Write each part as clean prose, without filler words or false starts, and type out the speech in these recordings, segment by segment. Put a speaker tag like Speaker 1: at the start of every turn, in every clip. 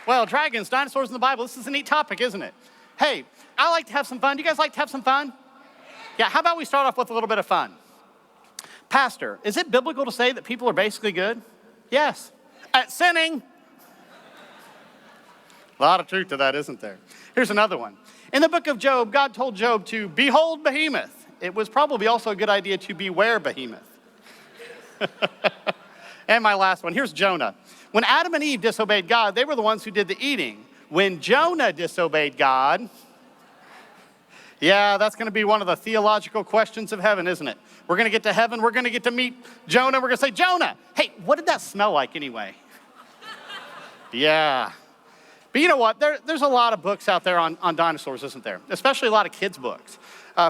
Speaker 1: Well, dragons, dinosaurs in the Bible, this is a neat topic, isn't it? Hey, I like to have some fun. Do you guys like to have some fun? Yeah, how about we start off with a little bit of fun? Pastor, is it biblical to say that people are basically good? Yes. At sinning. A lot of truth to that, isn't there? Here's another one. In the book of Job, God told Job to behold behemoth. It was probably also a good idea to beware behemoth. And my last one, here's Jonah. When Adam and Eve disobeyed God, they were the ones who did the eating. When Jonah disobeyed God, yeah, that's going to be one of the theological questions of heaven, isn't it? We're going to get to heaven, we're going to get to meet Jonah, we're going to say, Jonah, hey, what did that smell like anyway? Yeah. But you know what? There's a lot of books out there on dinosaurs, isn't there? Especially a lot of kids' books.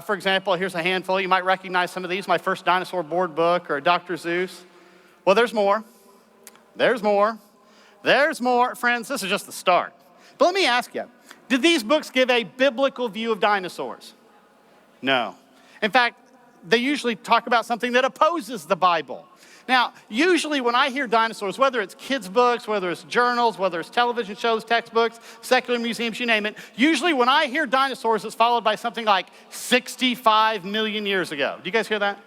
Speaker 1: For example, here's a handful. You might recognize some of these. My First Dinosaur Board book or Dr. Seuss. Well, there's more. There's more. There's more. Friends, this is just the start. But let me ask you, did these books give a biblical view of dinosaurs? No. In fact, they usually talk about something that opposes the Bible. Now, usually when I hear dinosaurs, whether it's kids' books, whether it's journals, whether it's television shows, textbooks, secular museums, you name it, usually when I hear dinosaurs, it's followed by something like 65 million years ago. Do you guys hear that?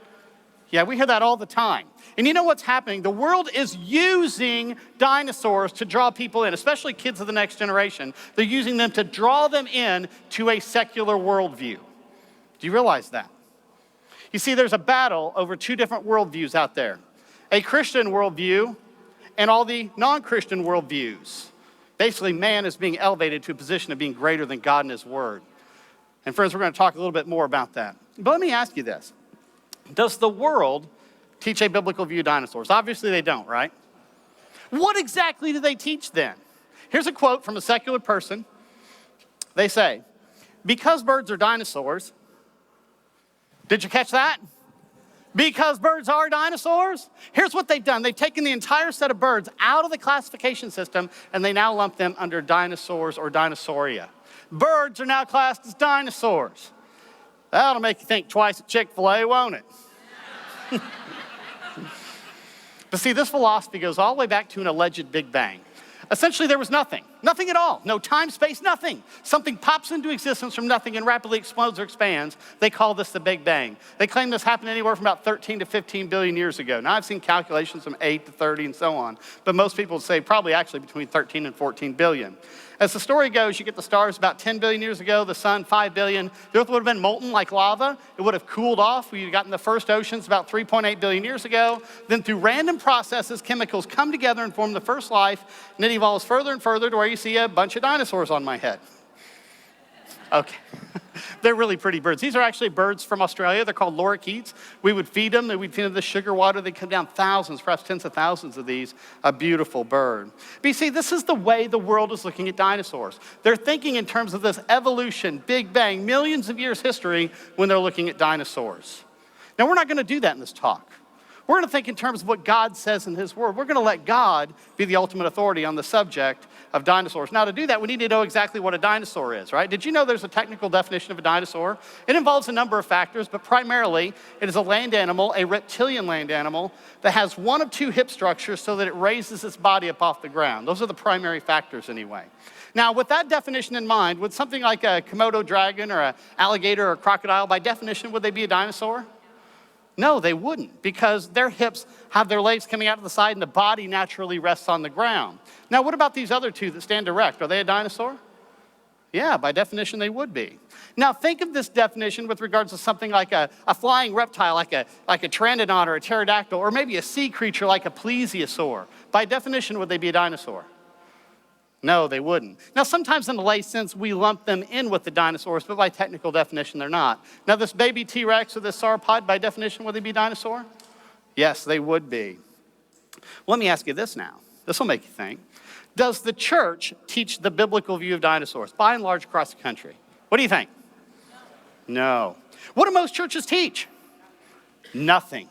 Speaker 1: Yeah, we hear that all the time. And you know what's happening? The world is using dinosaurs to draw people in, especially kids of the next generation. They're using them to draw them in to a secular worldview. Do you realize that? You see, there's a battle over two different worldviews out there. A Christian worldview and all the non-Christian worldviews. Basically, man is being elevated to a position of being greater than God and his word. And friends, we're going to talk a little bit more about that. But let me ask you this. Does the world teach a biblical view of dinosaurs? Obviously they don't, right? What exactly do they teach then? Here's a quote from a secular person. They say, because birds are dinosaurs, did you catch that? Because birds are dinosaurs? Here's what they've done. They've taken the entire set of birds out of the classification system and they now lump them under dinosaurs or dinosauria. Birds are now classed as dinosaurs. That'll make you think twice at Chick-fil-A, won't it? But see, this philosophy goes all the way back to an alleged Big Bang. Essentially, there was nothing. Nothing at all. No time, space, nothing. Something pops into existence from nothing and rapidly explodes or expands. They call this the Big Bang. They claim this happened anywhere from about 13 to 15 billion years ago. Now, I've seen calculations from 8 to 30 and so on. But most people say probably actually between 13 and 14 billion. As the story goes, you get the stars about 10 billion years ago, the sun 5 billion. The earth would have been molten like lava. It would have cooled off. We'd gotten the first oceans about 3.8 billion years ago. Then through random processes, chemicals come together and form the first life. And it evolves further and further to where you see a bunch of dinosaurs on my head. Okay. They're really pretty birds. These are actually birds from Australia. They're called lorikeets. We would feed them. We'd feed them the sugar water. They'd come down thousands, perhaps tens of thousands of these. A beautiful bird. But you see, this is the way the world is looking at dinosaurs. They're thinking in terms of this evolution, Big Bang, millions of years history when they're looking at dinosaurs. Now, we're not going to do that in this talk. We're going to think in terms of what God says in his word. We're going to let God be the ultimate authority on the subject of dinosaurs. Now, to do that, we need to know exactly what a dinosaur is, right? Did you know there's a technical definition of a dinosaur? It involves a number of factors, but primarily it is a land animal, a reptilian land animal, that has one of two hip structures so that it raises its body up off the ground. Those are the primary factors anyway. Now, with that definition in mind, would something like a Komodo dragon or an alligator or a crocodile, by definition, would they be a dinosaur? No, they wouldn't, because their hips have their legs coming out to the side and the body naturally rests on the ground. Now, what about these other two that stand erect? Are they a dinosaur? Yeah, by definition, they would be. Now, think of this definition with regards to something like a flying reptile, like a pteranodon or a pterodactyl, or maybe a sea creature like a plesiosaur. By definition, would they be a dinosaur? No, they wouldn't. Now, sometimes in the lay sense, we lump them in with the dinosaurs, but by technical definition, they're not. Now, this baby T-Rex or this sauropod, by definition, would they be dinosaur? Yes, they would be. Well, let me ask you this now. This will make you think. Does the church teach the biblical view of dinosaurs, by and large, across the country? What do you think? No. What do most churches teach? Nothing.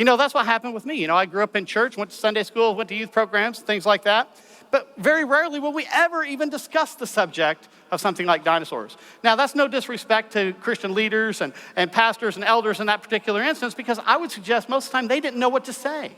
Speaker 1: You know, that's what happened with me. You know, I grew up in church, went to Sunday school, went to youth programs, things like that. But very rarely will we ever even discuss the subject of something like dinosaurs. Now, that's no disrespect to Christian leaders and pastors and elders in that particular instance, because I would suggest most of the time they didn't know what to say,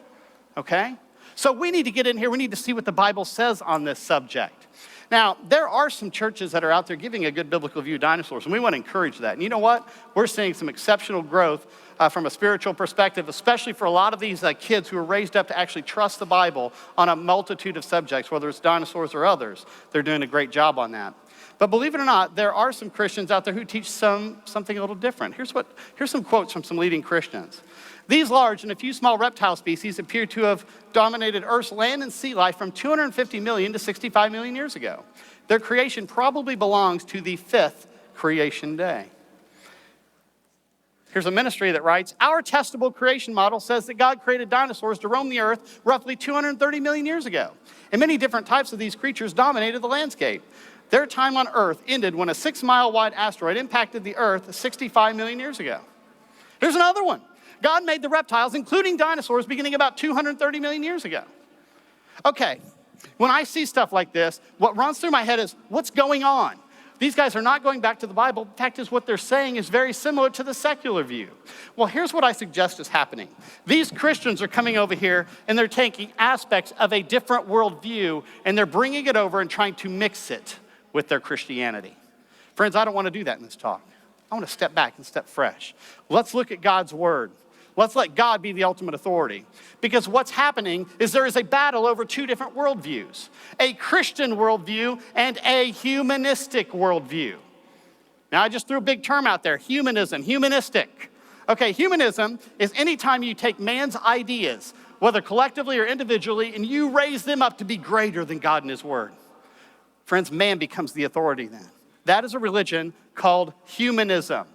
Speaker 1: okay? So we need to get in here. We need to see what the Bible says on this subject. Now, there are some churches that are out there giving a good biblical view of dinosaurs, and we want to encourage that. And you know what? We're seeing some exceptional growth from a spiritual perspective, especially for a lot of these kids who are raised up to actually trust the Bible on a multitude of subjects, whether it's dinosaurs or others. They're doing a great job on that. But believe it or not, there are some Christians out there who teach something a little different. Here's some quotes from some leading Christians. These large and a few small reptile species appear to have dominated Earth's land and sea life from 250 million to 65 million years ago. Their creation probably belongs to the fifth creation day. Here's a ministry that writes, our testable creation model says that God created dinosaurs to roam the earth roughly 230 million years ago. And many different types of these creatures dominated the landscape. Their time on Earth ended when a 6-mile wide asteroid impacted the Earth 65 million years ago. Here's another one. God made the reptiles, including dinosaurs, beginning about 230 million years ago. Okay, when I see stuff like this, what runs through my head is, what's going on? These guys are not going back to the Bible. The fact is, what they're saying is very similar to the secular view. Well, here's what I suggest is happening. These Christians are coming over here, and they're taking aspects of a different worldview, and they're bringing it over and trying to mix it with their Christianity. Friends, I don't want to do that in this talk. I want to step back and step fresh. Let's look at God's word. Let's let God be the ultimate authority. Because what's happening is there is a battle over two different worldviews. A Christian worldview and a humanistic worldview. Now, I just threw a big term out there, humanism, humanistic. Okay, humanism is anytime you take man's ideas, whether collectively or individually, and you raise them up to be greater than God and his word. Friends, man becomes the authority then. That is a religion called humanism.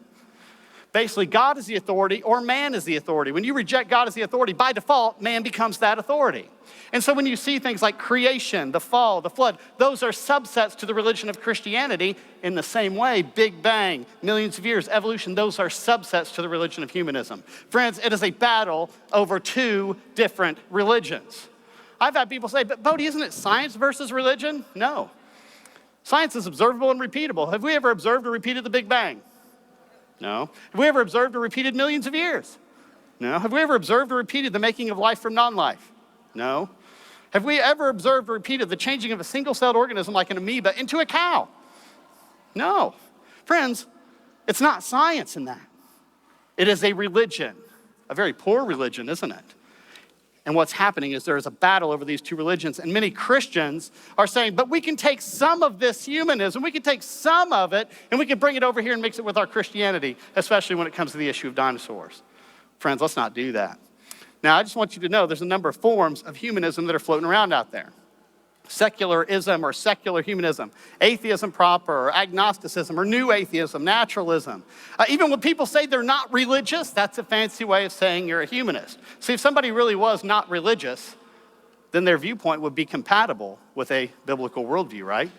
Speaker 1: Basically, God is the authority or man is the authority. When you reject God as the authority, by default, man becomes that authority. And so when you see things like creation, the fall, the flood, those are subsets to the religion of Christianity. In the same way, Big Bang, millions of years, evolution, those are subsets to the religion of humanism. Friends, it is a battle over two different religions. I've had people say, but Bodie, isn't it science versus religion? No. Science is observable and repeatable. Have we ever observed or repeated the Big Bang? No. Have we ever observed or repeated millions of years? No. Have we ever observed or repeated the making of life from non-life? No. Have we ever observed or repeated the changing of a single-celled organism like an amoeba into a cow? No. Friends, it's not science in that. It is a religion, a very poor religion, isn't it? And what's happening is there is a battle over these two religions, and many Christians are saying, but we can take some of this humanism, we can take some of it, and we can bring it over here and mix it with our Christianity, especially when it comes to the issue of dinosaurs. Friends, let's not do that. Now, I just want you to know there's a number of forms of humanism that are floating around out there. Secularism or secular humanism, atheism proper or agnosticism or new atheism, naturalism. Even when people say they're not religious, that's a fancy way of saying you're a humanist. See, if somebody really was not religious, then their viewpoint would be compatible with a biblical worldview, right?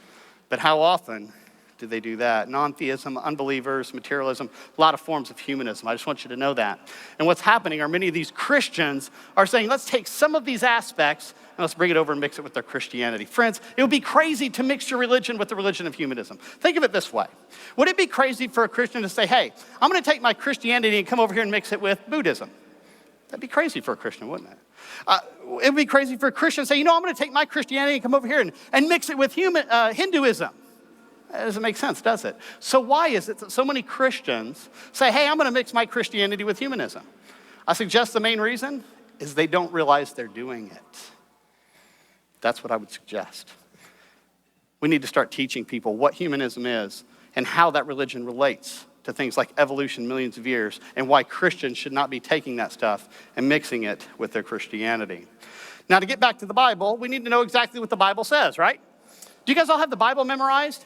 Speaker 1: But how often do they do that? Non-theism, unbelievers, materialism, a lot of forms of humanism. I just want you to know that. And what's happening are many of these Christians are saying, let's take some of these aspects and let's bring it over and mix it with their Christianity. Friends, it would be crazy to mix your religion with the religion of humanism. Think of it this way. Would it be crazy for a Christian to say, hey, I'm going to take my Christianity and come over here and mix it with Buddhism? That'd be crazy for a Christian, wouldn't it? It would be crazy for a Christian to say, I'm going to take my Christianity and come over here and mix it with Hinduism. That doesn't make sense, does it? So why is it that so many Christians say, hey, I'm going to mix my Christianity with humanism? I suggest the main reason is they don't realize they're doing it. That's what I would suggest. We need to start teaching people what humanism is and how that religion relates to things like evolution, millions of years, and why Christians should not be taking that stuff and mixing it with their Christianity. Now, to get back to the Bible, we need to know exactly what the Bible says, right? Do you guys all have the Bible memorized?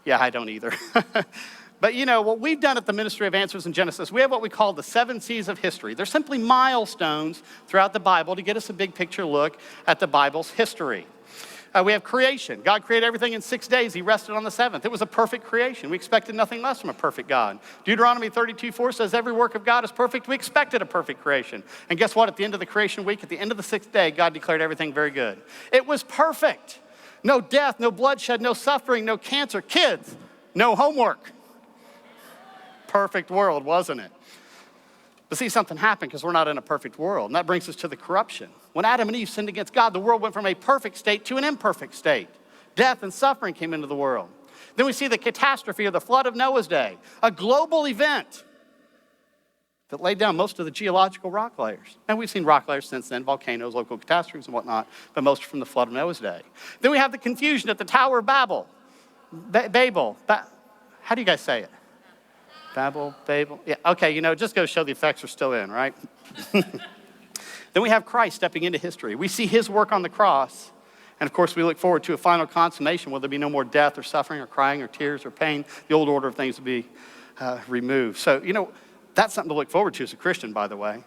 Speaker 1: Yeah, I don't either. But what we've done at the Ministry of Answers in Genesis, we have what we call the 7 C's of history. They're simply milestones throughout the Bible to get us a big picture look at the Bible's history. We have creation. God created everything in 6 days. He rested on the 7th. It was a perfect creation. We expected nothing less from a perfect God. Deuteronomy 32:4 says every work of God is perfect. We expected a perfect creation. And guess what? At the end of the creation week, at the end of the 6th day, God declared everything very good. It was perfect. No death, no bloodshed, no suffering, no cancer. Kids, no homework. Perfect world, wasn't it? But see, something happened because we're not in a perfect world. And that brings us to the corruption. When Adam and Eve sinned against God, the world went from a perfect state to an imperfect state. Death and suffering came into the world. Then we see the catastrophe or the flood of Noah's day, a global event that laid down most of the geological rock layers. And we've seen rock layers since then, volcanoes, local catastrophes and whatnot, but most from the flood of Noah's day. Then we have the confusion at the Tower of Babel. Babel. How do you guys say it? Babel. Yeah, okay, just go show the effects are still in, right? Then we have Christ stepping into history. We see his work on the cross. And of course, we look forward to a final consummation where there'll be no more death or suffering or crying or tears or pain. The old order of things will be removed. So, that's something to look forward to as a Christian, by the way.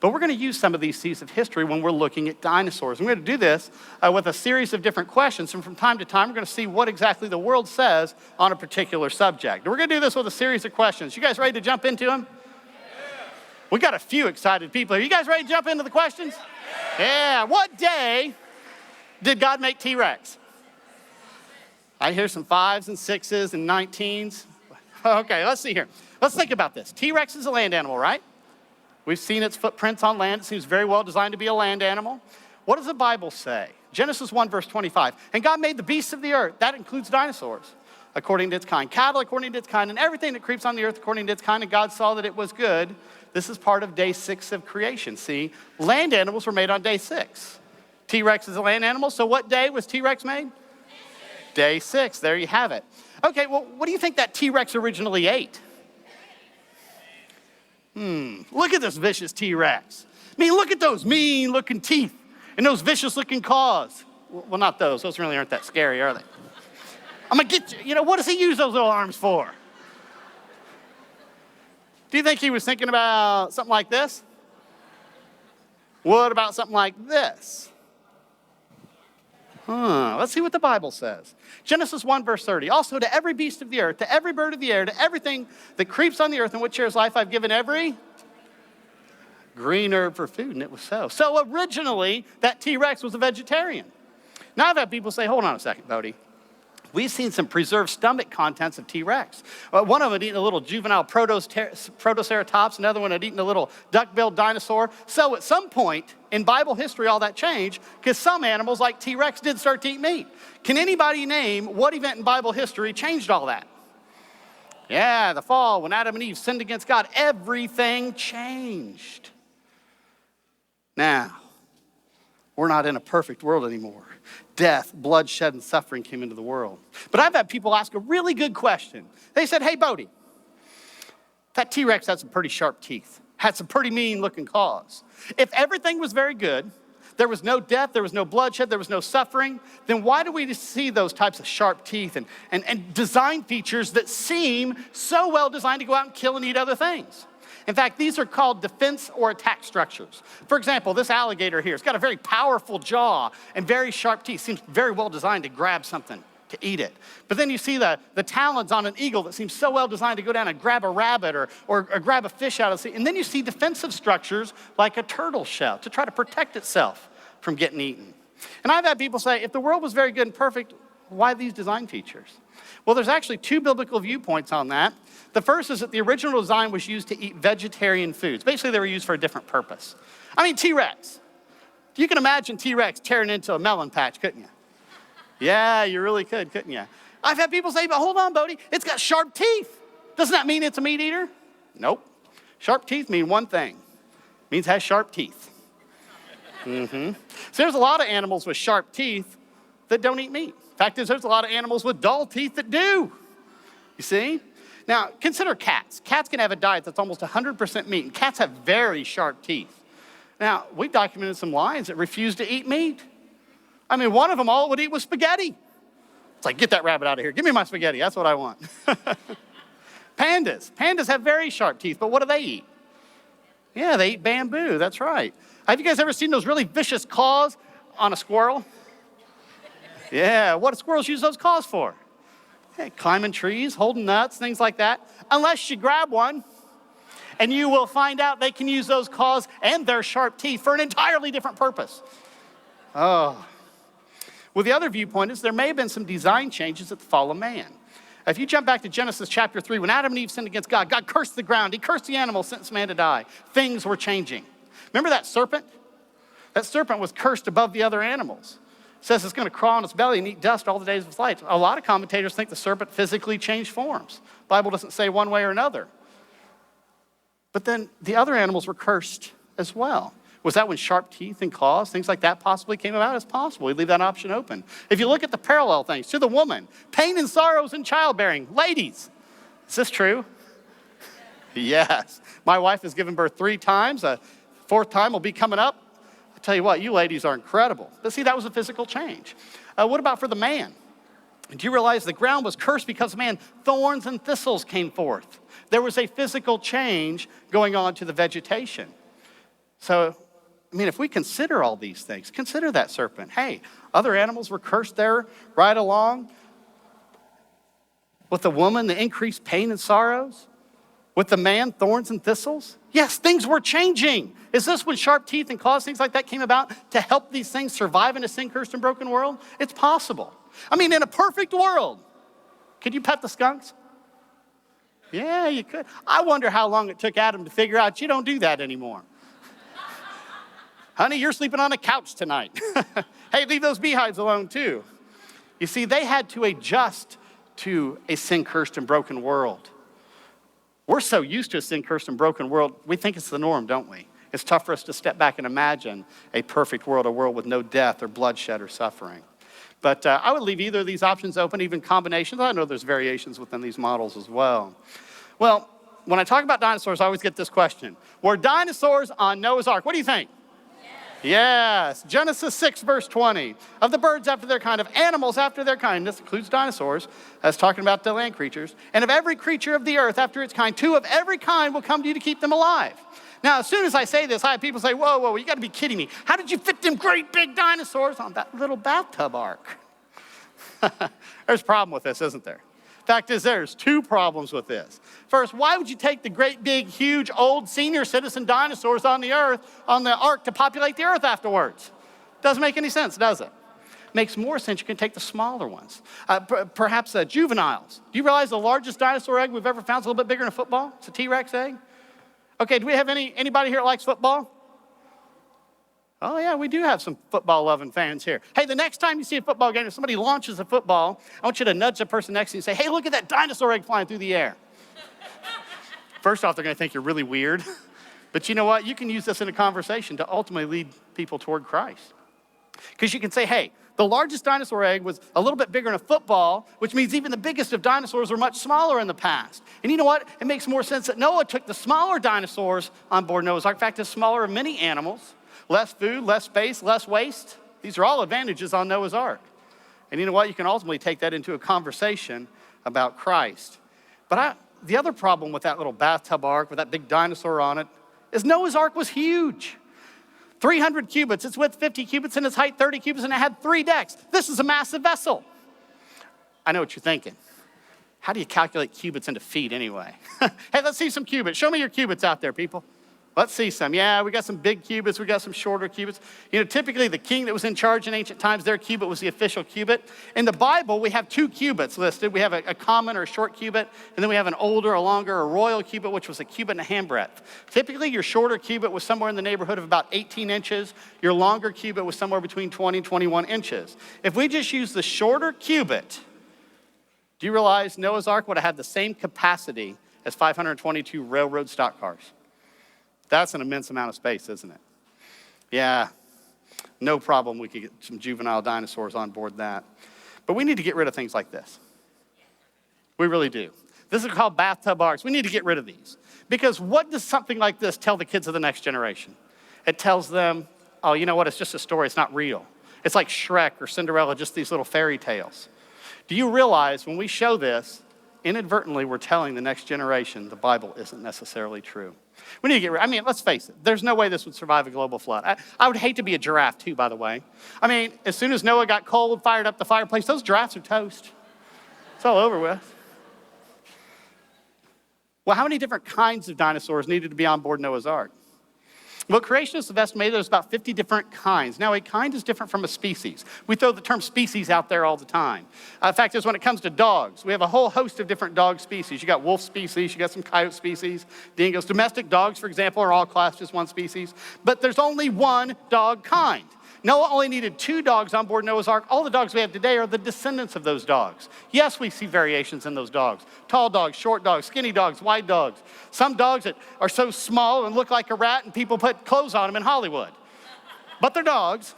Speaker 1: But we're going to use some of these seeds of history when we're looking at dinosaurs. And we're going to do this with a series of different questions. And from time to time, we're going to see what exactly the world says on a particular subject. And we're going to do this with a series of questions. You guys ready to jump into them? Yeah. We got a few excited people here. You guys ready to jump into the questions? Yeah. What day did God make T-Rex? I hear some 5s and 6s and 19s. Okay, let's see here. Let's think about this. T-Rex is a land animal, right? We've seen its footprints on land. It seems very well designed to be a land animal. What does the Bible say? Genesis 1, verse 25. And God made the beasts of the earth. That includes dinosaurs, according to its kind. Cattle, according to its kind. And everything that creeps on the earth, according to its kind. And God saw that it was good. This is part of day 6 of creation. See, land animals were made on day 6. T-Rex is a land animal. So what day was T-Rex made? Day 6. There you have it. Okay, well, what do you think that T-Rex originally ate? Look at this vicious T-Rex. I mean, look at those mean-looking teeth and those vicious-looking claws. Well, not those. Those really aren't that scary, are they? I'm going to get you. What does he use those little arms for? Do you think he was thinking about something like this? What about something like this? Let's see what the Bible says. Genesis 1, verse 30. Also to every beast of the earth, to every bird of the air, to everything that creeps on the earth and which shares life, I've given every green herb for food, and it was so. So originally, that T-Rex was a vegetarian. Now I've had people say, hold on a second, Bodie. We've seen some preserved stomach contents of T-Rex. One of them had eaten a little juvenile protoceratops, another one had eaten a little duck-billed dinosaur. So at some point in Bible history, all that changed because some animals like T-Rex did start to eat meat. Can anybody name what event in Bible history changed all that? Yeah, the fall, when Adam and Eve sinned against God, everything changed. Now, we're not in a perfect world anymore. Death, bloodshed, and suffering came into the world. But I've had people ask a really good question. They said, hey, Bodie, that T-Rex had some pretty sharp teeth, had some pretty mean-looking claws. If everything was very good, there was no death, there was no bloodshed, there was no suffering, then why do we see those types of sharp teeth and design features that seem so well designed to go out and kill and eat other things? In fact, these are called defense or attack structures. For example, this alligator here, it's got a very powerful jaw and very sharp teeth. Seems very well designed to grab something, to eat it. But then you see the talons on an eagle that seems so well designed to go down and grab a rabbit or grab a fish out of the sea. And then you see defensive structures like a turtle shell to try to protect itself from getting eaten. And I've had people say, if the world was very good and perfect, why these design features? Well, there's actually 2 biblical viewpoints on that. The first is that the original design was used to eat vegetarian foods. Basically, they were used for a different purpose. I mean, T-Rex. You can imagine T-Rex tearing into a melon patch, couldn't you? Yeah, you really could, couldn't you? I've had people say, but hold on, Bodie, it's got sharp teeth. Doesn't that mean it's a meat eater? Nope. Sharp teeth mean one thing. It means it has sharp teeth. So there's a lot of animals with sharp teeth that don't eat meat. Fact is, there's a lot of animals with dull teeth that do. You see? Now, consider cats. Cats can have a diet that's almost 100% meat, and cats have very sharp teeth. Now, we've documented some lions that refuse to eat meat. I mean, one of them all it would eat was spaghetti. It's like, get that rabbit out of here. Give me my spaghetti. That's what I want. Pandas. Pandas have very sharp teeth, but what do they eat? Yeah, they eat bamboo. That's right. Have you guys ever seen those really vicious claws on a squirrel? Yeah, what do squirrels use those claws for? Hey, climbing trees, holding nuts, things like that. Unless you grab one, and you will find out they can use those claws and their sharp teeth for an entirely different purpose. Oh. Well, the other viewpoint is there may have been some design changes at the fall of man. If you jump back to Genesis chapter 3, when Adam and Eve sinned against God, God cursed the ground. He cursed the animals, sentenced man to die. Things were changing. Remember that serpent? That serpent was cursed above the other animals. says it's going to crawl on its belly and eat dust all the days of its life. A lot of commentators think the serpent physically changed forms. The Bible doesn't say one way or another. But then the other animals were cursed as well. Was that when sharp teeth and claws, things like that possibly came about? It's possible. We leave that option open. If you look at the parallel things, to the woman, pain and sorrows in childbearing. Ladies, is this true? Yes. My wife has given birth 3 times. A 4th time will be coming up. I tell you what, you ladies are incredible. But see, that was a physical change. What about for the man? Do you realize the ground was cursed because of man? Thorns and thistles came forth. There was a physical change going on to the vegetation. So, I mean, if we consider all these things, consider that serpent. Hey, other animals were cursed there right along. With the woman, the increased pain and sorrows. With the man, thorns and thistles. Yes, things were changing. Is this when sharp teeth and claws, things like that came about to help these things survive in a sin, cursed, and broken world? It's possible. I mean, in a perfect world, could you pet the skunks? Yeah, you could. I wonder how long it took Adam to figure out you don't do that anymore. Honey, you're sleeping on a couch tonight. Hey, leave those beehives alone too. You see, they had to adjust to a sin, cursed, and broken world. We're so used to a sin, cursed, and broken world, we think it's the norm, don't we? It's tough for us to step back and imagine a perfect world, a world with no death or bloodshed or suffering. But I would leave either of these options open, even combinations. I know there's variations within these models as well. Well, when I talk about dinosaurs, I always get this question. Were dinosaurs on Noah's Ark? What do you think? Yes. Genesis 6, verse 20. Of the birds after their kind, of animals after their kind, this includes dinosaurs, that's talking about the land creatures, and of every creature of the earth after its kind, 2 of every kind will come to you to keep them alive. Now, as soon as I say this, I have people say, whoa, you got to be kidding me. How did you fit them great big dinosaurs on that little bathtub ark? There's a problem with this, isn't there? Fact is, there's 2 problems with this. First, why would you take the great, big, huge, old, senior citizen dinosaurs on the ark to populate the earth afterwards? Doesn't make any sense, does it? Makes more sense, you can take the smaller ones. Perhaps juveniles. Do you realize the largest dinosaur egg we've ever found is a little bit bigger than a football? It's a T-Rex egg. Okay, do we have anybody here that likes football? Oh yeah, we do have some football-loving fans here. Hey, the next time you see a football game, if somebody launches a football, I want you to nudge the person next to you and say, hey, look at that dinosaur egg flying through the air. First off, they're gonna think you're really weird. But you know what? You can use this in a conversation to ultimately lead people toward Christ. Because you can say, hey, the largest dinosaur egg was a little bit bigger than a football, which means even the biggest of dinosaurs were much smaller in the past. And you know what? It makes more sense that Noah took the smaller dinosaurs on board Noah's Ark. In fact, the smaller of many animals. Less food, less space, less waste. These are all advantages on Noah's Ark. And you know what? You can ultimately take that into a conversation about Christ. But the other problem with that little bathtub ark, with that big dinosaur on it, is Noah's Ark was huge. 300 cubits, its width 50 cubits, and its height 30 cubits, and it had 3 decks. This is a massive vessel. I know what you're thinking. How do you calculate cubits into feet anyway? Hey, let's see some cubits. Show me your cubits out there, people. Let's see some. Yeah, we got some big cubits. We got some shorter cubits. You know, typically the king that was in charge in ancient times, their cubit was the official cubit. In the Bible, we have 2 cubits listed. We have a common or a short cubit, and then we have an older, a longer, a royal cubit, which was a cubit and a handbreadth. Typically, your shorter cubit was somewhere in the neighborhood of about 18 inches. Your longer cubit was somewhere between 20 and 21 inches. If we just use the shorter cubit, do you realize Noah's Ark would have had the same capacity as 522 railroad stock cars? That's an immense amount of space, isn't it? Yeah, no problem we could get some juvenile dinosaurs on board that. But we need to get rid of things like this. We really do. This is called bathtub arks. We need to get rid of these. Because what does something like this tell the kids of the next generation? It tells them, oh, you know what, it's just a story, it's not real. It's like Shrek or Cinderella, just these little fairy tales. Do you realize when we show this, inadvertently we're telling the next generation the Bible isn't necessarily true? We need to get rid, let's face it, there's no way this would survive a global flood. I would hate to be a giraffe too, by the way. As soon as Noah got cold, fired up the fireplace, those giraffes are toast. It's all over with. Well, how many different kinds of dinosaurs needed to be on board Noah's Ark? Well, creationists have estimated there's about 50 different kinds. Now, a kind is different from a species. We throw the term species out there all the time. The fact is, when it comes to dogs, we have a whole host of different dog species. You got wolf species, you got some coyote species, dingoes. Domestic dogs, for example, are all classed as one species. But there's only one dog kind. Noah only needed 2 dogs on board Noah's Ark. All the dogs we have today are the descendants of those dogs. Yes, we see variations in those dogs. Tall dogs, short dogs, skinny dogs, wide dogs. Some dogs that are so small and look like a rat and people put clothes on them in Hollywood. But they're dogs.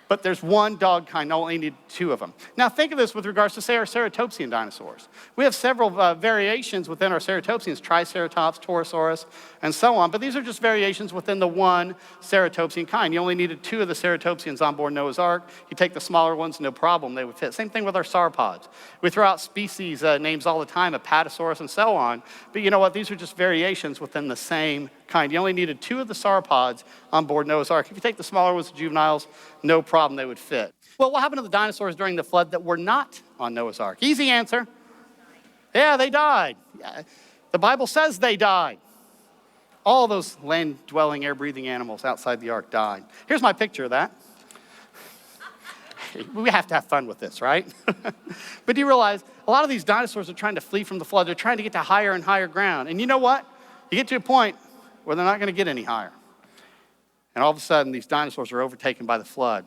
Speaker 1: But there's one dog kind, only need 2 of them. Now think of this with regards to, say, our ceratopsian dinosaurs. We have several variations within our ceratopsians, Triceratops, Torosaurus, and so on, but these are just variations within the one ceratopsian kind. You only needed 2 of the ceratopsians on board Noah's Ark. You take the smaller ones, no problem, they would fit. Same thing with our sauropods. We throw out species names all the time, Apatosaurus and so on, but you know what, these are just variations within the same kind. You only needed 2 of the sauropods on board Noah's Ark. If you take the smaller ones, the juveniles, no problem, they would fit. Well, what happened to the dinosaurs during the flood that were not on Noah's Ark? Easy answer. Yeah, they died. Yeah, the Bible says they died. All those land-dwelling, air-breathing animals outside the ark died. Here's my picture of that. We have to have fun with this, right? But do you realize a lot of these dinosaurs are trying to flee from the flood. They're trying to get to higher and higher ground. And you know what? You get to a point where they're not going to get any higher. And all of a sudden, these dinosaurs are overtaken by the flood.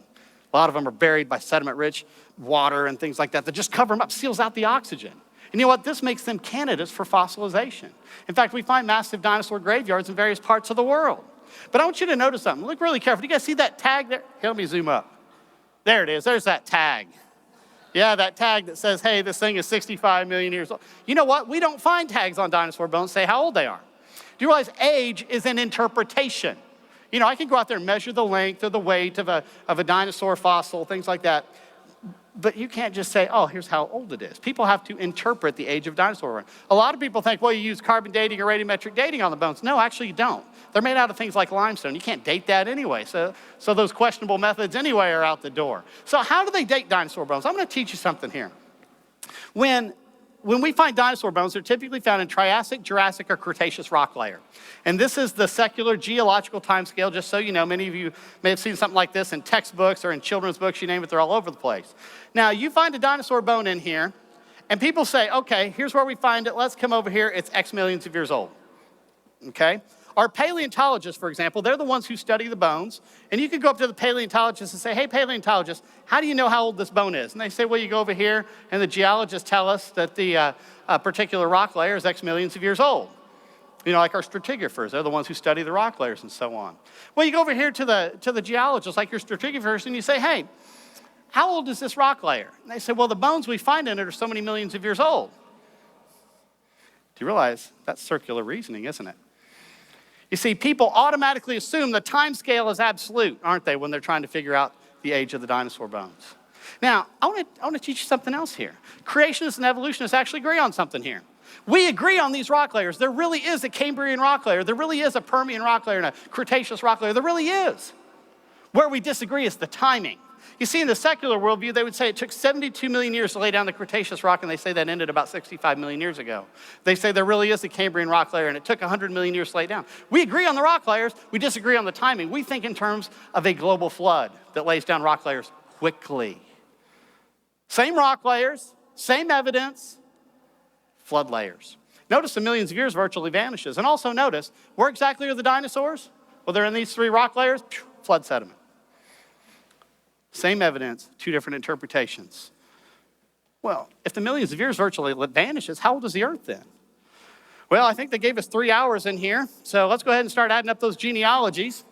Speaker 1: A lot of them are buried by sediment-rich water and things like that just cover them up, seals out the oxygen. And you know what? This makes them candidates for fossilization. In fact, we find massive dinosaur graveyards in various parts of the world. But I want you to notice something. Look really careful. Do you guys see that tag there? Here, let me zoom up. There it is. There's that tag. Yeah, that tag that says, hey, this thing is 65 million years old. You know what? We don't find tags on dinosaur bones say how old they are. Do you realize age is an interpretation? You know, I can go out there and measure the length or the weight of a dinosaur fossil, things like that. But you can't just say, oh, here's how old it is. People have to interpret the age of dinosaur. A lot of people think, well, you use carbon dating or radiometric dating on the bones. No, actually you don't. They're made out of things like limestone. You can't date that anyway. So those questionable methods anyway are out the door. So how do they date dinosaur bones? I'm going to teach you something here. When we find dinosaur bones, they're typically found in Triassic, Jurassic, or Cretaceous rock layer. And this is the secular geological time scale, just so you know. Many of you may have seen something like this in textbooks or in children's books, you name it, they're all over the place. Now, you find a dinosaur bone in here, and people say, okay, here's where we find it. Let's come over here. It's X millions of years old, okay? Our paleontologists, for example, they're the ones who study the bones. And you could go up to the paleontologist and say, hey, paleontologist, how do you know how old this bone is? And they say, well, you go over here, and the geologists tell us that the particular rock layer is X millions of years old. You know, like our stratigraphers, they're the ones who study the rock layers and so on. Well, you go over here to the geologists, like your stratigraphers, and you say, hey, how old is this rock layer? And they say, well, the bones we find in it are so many millions of years old. Do you realize that's circular reasoning, isn't it? You see, people automatically assume the time scale is absolute, aren't they, when they're trying to figure out the age of the dinosaur bones? Now, I want to teach you something else here. Creationists and evolutionists actually agree on something here. We agree on these rock layers. There really is a Cambrian rock layer. There really is a Permian rock layer and a Cretaceous rock layer. There really is. Where we disagree is the timing. You see, in the secular worldview, they would say it took 72 million years to lay down the Cretaceous rock, and they say that ended about 65 million years ago. They say there really is a Cambrian rock layer, and it took 100 million years to lay down. We agree on the rock layers. We disagree on the timing. We think in terms of a global flood that lays down rock layers quickly. Same rock layers, same evidence, flood layers. Notice the millions of years virtually vanishes. And also notice, where exactly are the dinosaurs? Well, they're in these 3 rock layers, flood sediment. Same evidence, 2 different interpretations. Well, if the millions of years virtually vanishes, how old is the earth then? Well, I think they gave us 3 hours in here, so let's go ahead and start adding up those genealogies.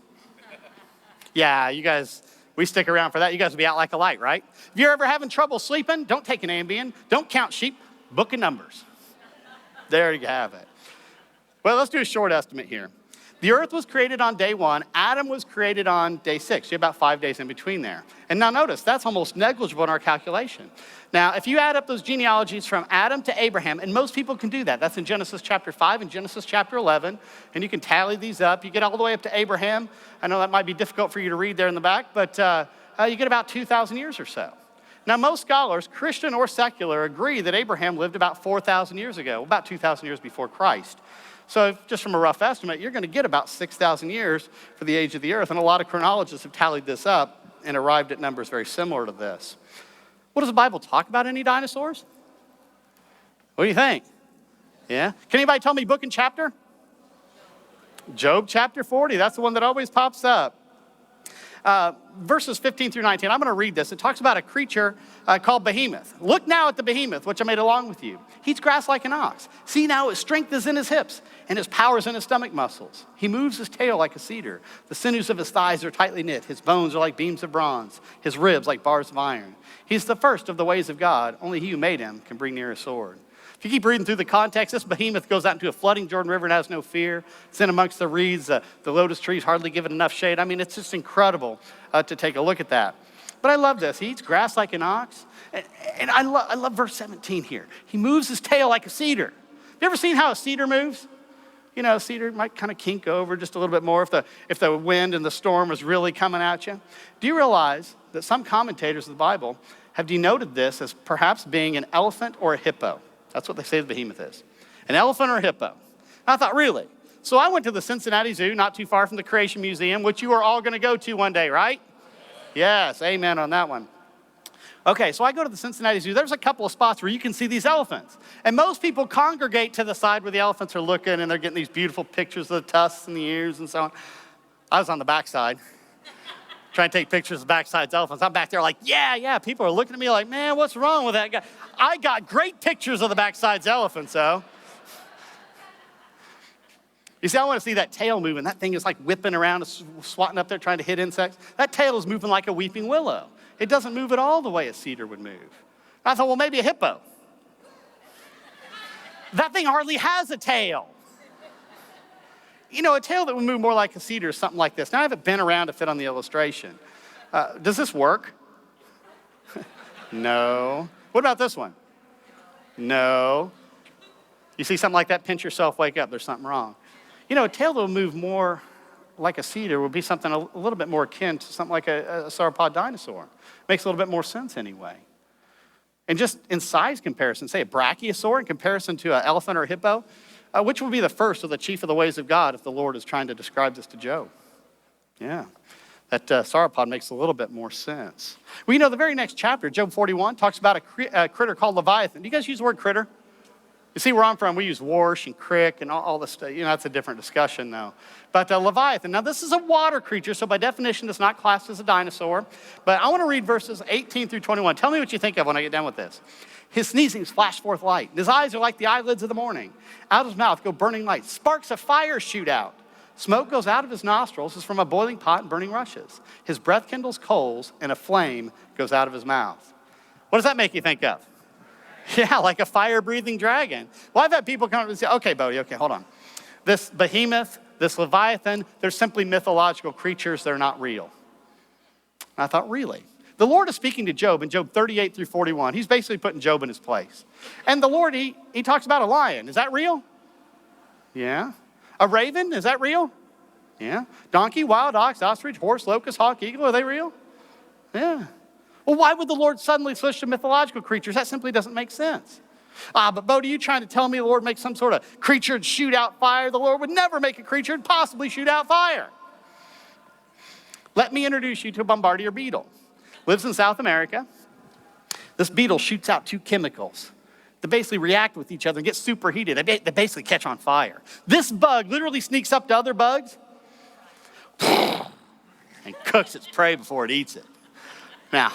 Speaker 1: Yeah, you guys, we stick around for that. You guys will be out like a light, right? If you're ever having trouble sleeping, don't take an Ambien, don't count sheep, book of numbers. There you have it. Well, let's do a short estimate here. The earth was created on day 1. Adam was created on day 6. You have about 5 days in between there. And now notice, that's almost negligible in our calculation. Now, if you add up those genealogies from Adam to Abraham, and most people can do that. That's in Genesis chapter 5 and Genesis chapter 11. And you can tally these up. You get all the way up to Abraham. I know that might be difficult for you to read there in the back, but you get about 2,000 years or so. Now, most scholars, Christian or secular, agree that Abraham lived about 4,000 years ago, about 2,000 years before Christ. So just from a rough estimate, you're going to get about 6,000 years for the age of the earth. And a lot of chronologists have tallied this up and arrived at numbers very similar to this. What does the Bible talk about any dinosaurs? What do you think? Yeah? Can anybody tell me book and chapter? Job chapter 40. That's the one that always pops up. Verses 15 through 19, I'm going to read this. It talks about a creature called Behemoth. Look now at the Behemoth, which I made along with you. He eats grass like an ox. See now his strength is in his hips, and his power is in his stomach muscles. He moves his tail like a cedar. The sinews of his thighs are tightly knit. His bones are like beams of bronze, his ribs like bars of iron. He's the first of the ways of God. Only he who made him can bring near a sword. If you keep reading through the context, this Behemoth goes out into a flooding Jordan River and has no fear. It's in amongst the reeds. The lotus trees hardly give it enough shade. I mean, it's just incredible to take a look at that. But I love this. He eats grass like an ox. And I love verse 17 here. He moves his tail like a cedar. Have you ever seen how a cedar moves? You know, a cedar might kind of kink over just a little bit more if the wind and the storm was really coming at you. Do you realize that some commentators of the Bible have denoted this as perhaps being an elephant or a hippo? That's what they say the Behemoth is. An elephant or a hippo. And I thought, really? So I went to the Cincinnati Zoo, not too far from the Creation Museum, which you are all going to go to one day, right? Yes, amen on that one. Okay, so I go to the Cincinnati Zoo. There's a couple of spots where you can see these elephants. And most people congregate to the side where the elephants are looking, and they're getting these beautiful pictures of the tusks and the ears and so on. I was on the backside, trying to take pictures of backside's elephants. I'm back there like, yeah. People are looking at me like, man, what's wrong with that guy? I got great pictures of the backside's elephants, though. You see, I want to see that tail moving. That thing is like whipping around, swatting up there, trying to hit insects. That tail is moving like a weeping willow. It doesn't move at all the way a cedar would move. I thought, well, maybe a hippo. That thing hardly has a tail. You know, a tail that would move more like a cedar is something like this. Now, I haven't been around to fit on the illustration. Does this work? No. What about this one? No. You see something like that, pinch yourself, wake up, there's something wrong. You know, a tail that will move more like a cedar would be something a little bit more akin to something like a sauropod dinosaur. Makes a little bit more sense anyway. And just in size comparison, say a brachiosaur in comparison to an elephant or a hippo, which would be the first of the chief of the ways of God if the Lord is trying to describe this to Job? Yeah, that sauropod makes a little bit more sense. Well, you know, the very next chapter, Job 41, talks about a critter called Leviathan. Do you guys use the word critter? You see, where I'm from, we use warsh and crick and all this stuff. You know, that's a different discussion, though. But Leviathan, now this is a water creature, so by definition, it's not classed as a dinosaur. But I want to read verses 18 through 21. Tell me what you think of when I get done with this. His sneezings flash forth light. His eyes are like the eyelids of the morning. Out of his mouth go burning lights. Sparks of fire shoot out. Smoke goes out of his nostrils as from a boiling pot and burning rushes. His breath kindles coals, and a flame goes out of his mouth. What does that make you think of? Yeah, like a fire-breathing dragon. Well, I've had people come up and say, okay, Bodie, okay, hold on. This behemoth, this Leviathan, they're simply mythological creatures. They're not real. And I thought, really? The Lord is speaking to Job in Job 38 through 41. He's basically putting Job in his place. And the Lord, he talks about a lion. Is that real? Yeah. A raven, is that real? Yeah. Donkey, wild ox, ostrich, horse, locust, hawk, eagle, are they real? Yeah. Well, why would the Lord suddenly switch to mythological creatures? That simply doesn't make sense. But Bodie, you trying to tell me the Lord makes some sort of creature to shoot out fire? The Lord would never make a creature to possibly shoot out fire. Let me introduce you to a bombardier beetle. Lives in South America. This beetle shoots out two chemicals that basically react with each other and get superheated. They basically catch on fire. This bug literally sneaks up to other bugs and cooks its prey before it eats it. Now,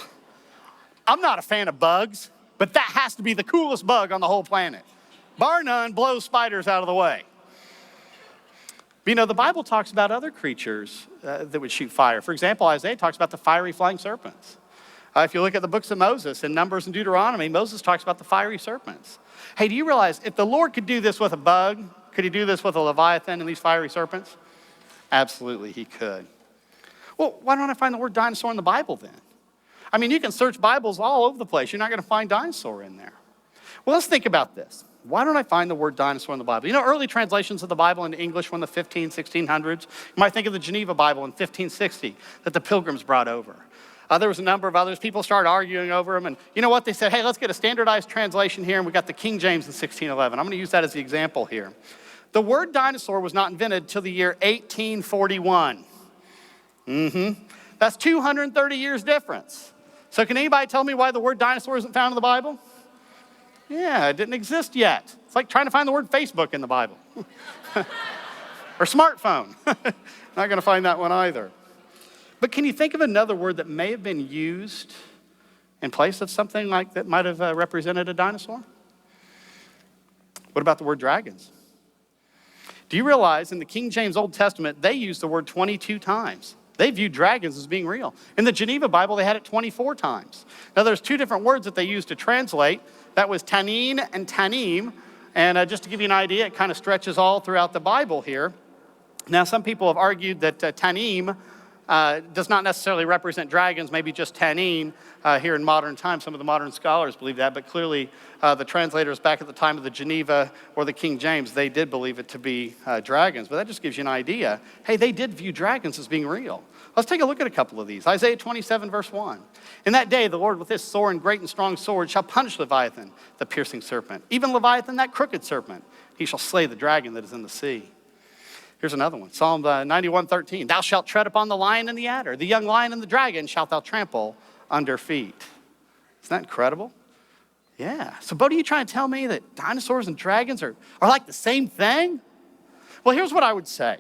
Speaker 1: I'm not a fan of bugs, but that has to be the coolest bug on the whole planet. Bar none, blows spiders out of the way. But, you know, the Bible talks about other creatures that would shoot fire. For example, Isaiah talks about the fiery flying serpents. If you look at the books of Moses in Numbers and Deuteronomy, Moses talks about the fiery serpents. Hey, do you realize if the Lord could do this with a bug, could he do this with a Leviathan and these fiery serpents? Absolutely, he could. Well, why don't I find the word dinosaur in the Bible then? I mean, you can search Bibles all over the place. You're not going to find dinosaur in there. Well, let's think about this. Why don't I find the word dinosaur in the Bible? You know, early translations of the Bible into English were in the 1600s. You might think of the Geneva Bible in 1560 that the Pilgrims brought over. There was a number of others. People started arguing over them. And you know what? They said, hey, let's get a standardized translation here. And we got the King James in 1611. I'm going to use that as the example here. The word dinosaur was not invented till the year 1841. That's 230 years difference. So can anybody tell me why the word dinosaur isn't found in the Bible? Yeah, it didn't exist yet. It's like trying to find the word Facebook in the Bible. Or smartphone. Not going to find that one either. But can you think of another word that may have been used in place of something like that might have represented a dinosaur? What about the word dragons? Do you realize in the King James Old Testament, they used the word 22 times. They viewed dragons as being real. In the Geneva Bible, they had it 24 times. Now, there's two different words that they used to translate. That was tanin and tanim. And just to give you an idea, it kind of stretches all throughout the Bible here. Now, some people have argued that tanim does not necessarily represent dragons, maybe just tanin here in modern times. Some of the modern scholars believe that, but clearly the translators back at the time of the Geneva or the King James, they did believe it to be dragons. But that just gives you an idea. Hey, they did view dragons as being real. Let's take a look at a couple of these. Isaiah 27, verse 1. In that day, the Lord with his sore and great and strong sword shall punish Leviathan, the piercing serpent, even Leviathan, that crooked serpent. He shall slay the dragon that is in the sea. Here's another one, Psalm 91:13. Thou shalt tread upon the lion and the adder, the young lion and the dragon shalt thou trample under feet. Isn't that incredible? Yeah. So, Bodie, you trying to tell me that dinosaurs and dragons are like the same thing? Well, here's what I would say.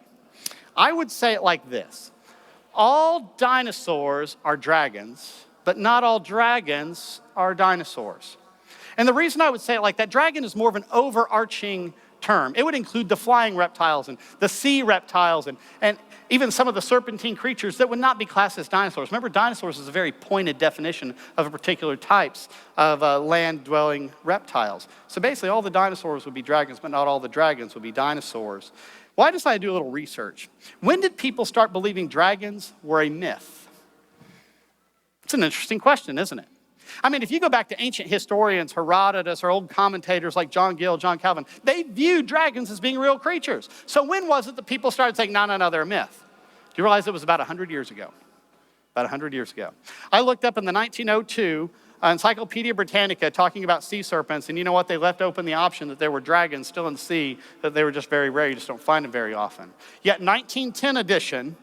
Speaker 1: I would say it like this. All dinosaurs are dragons, but not all dragons are dinosaurs. And the reason I would say it like that, dragon is more of an overarching term. It would include the flying reptiles and the sea reptiles and even some of the serpentine creatures that would not be classed as dinosaurs. Remember, dinosaurs is a very pointed definition of a particular types of land-dwelling reptiles. So basically, all the dinosaurs would be dragons, but not all the dragons would be dinosaurs. Well, I decided to do a little research. When did people start believing dragons were a myth? It's an interesting question, isn't it? I mean, if you go back to ancient historians, Herodotus, or old commentators like John Gill, John Calvin, they viewed dragons as being real creatures. So when was it that people started saying, no, they're a myth? Do you realize it was about 100 years ago? About 100 years ago. I looked up in the 1902 Encyclopedia Britannica talking about sea serpents, and you know what? They left open the option that there were dragons still in the sea, that they were just very rare. You just don't find them very often. Yet 1910 edition,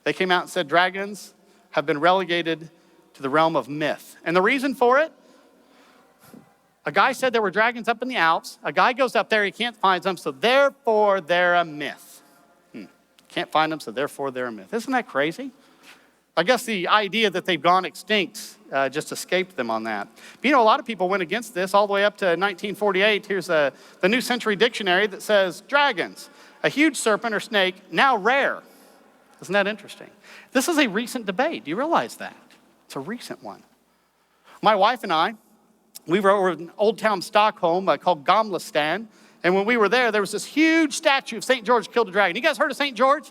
Speaker 1: they came out and said dragons have been relegated to the realm of myth. And the reason for it, a guy said there were dragons up in the Alps. A guy goes up there, he can't find them, so therefore they're a myth. Can't find them, so therefore they're a myth. Isn't that crazy? I guess the idea that they've gone extinct just escaped them on that. But you know, a lot of people went against this all the way up to 1948. Here's the New Century Dictionary that says, dragons, a huge serpent or snake, now rare. Isn't that interesting? This is a recent debate. Do you realize that? It's a recent one. My wife and I, we were over in Old Town Stockholm called Gamlastan. And when we were there, there was this huge statue of St. George killed a dragon. You guys heard of St. George?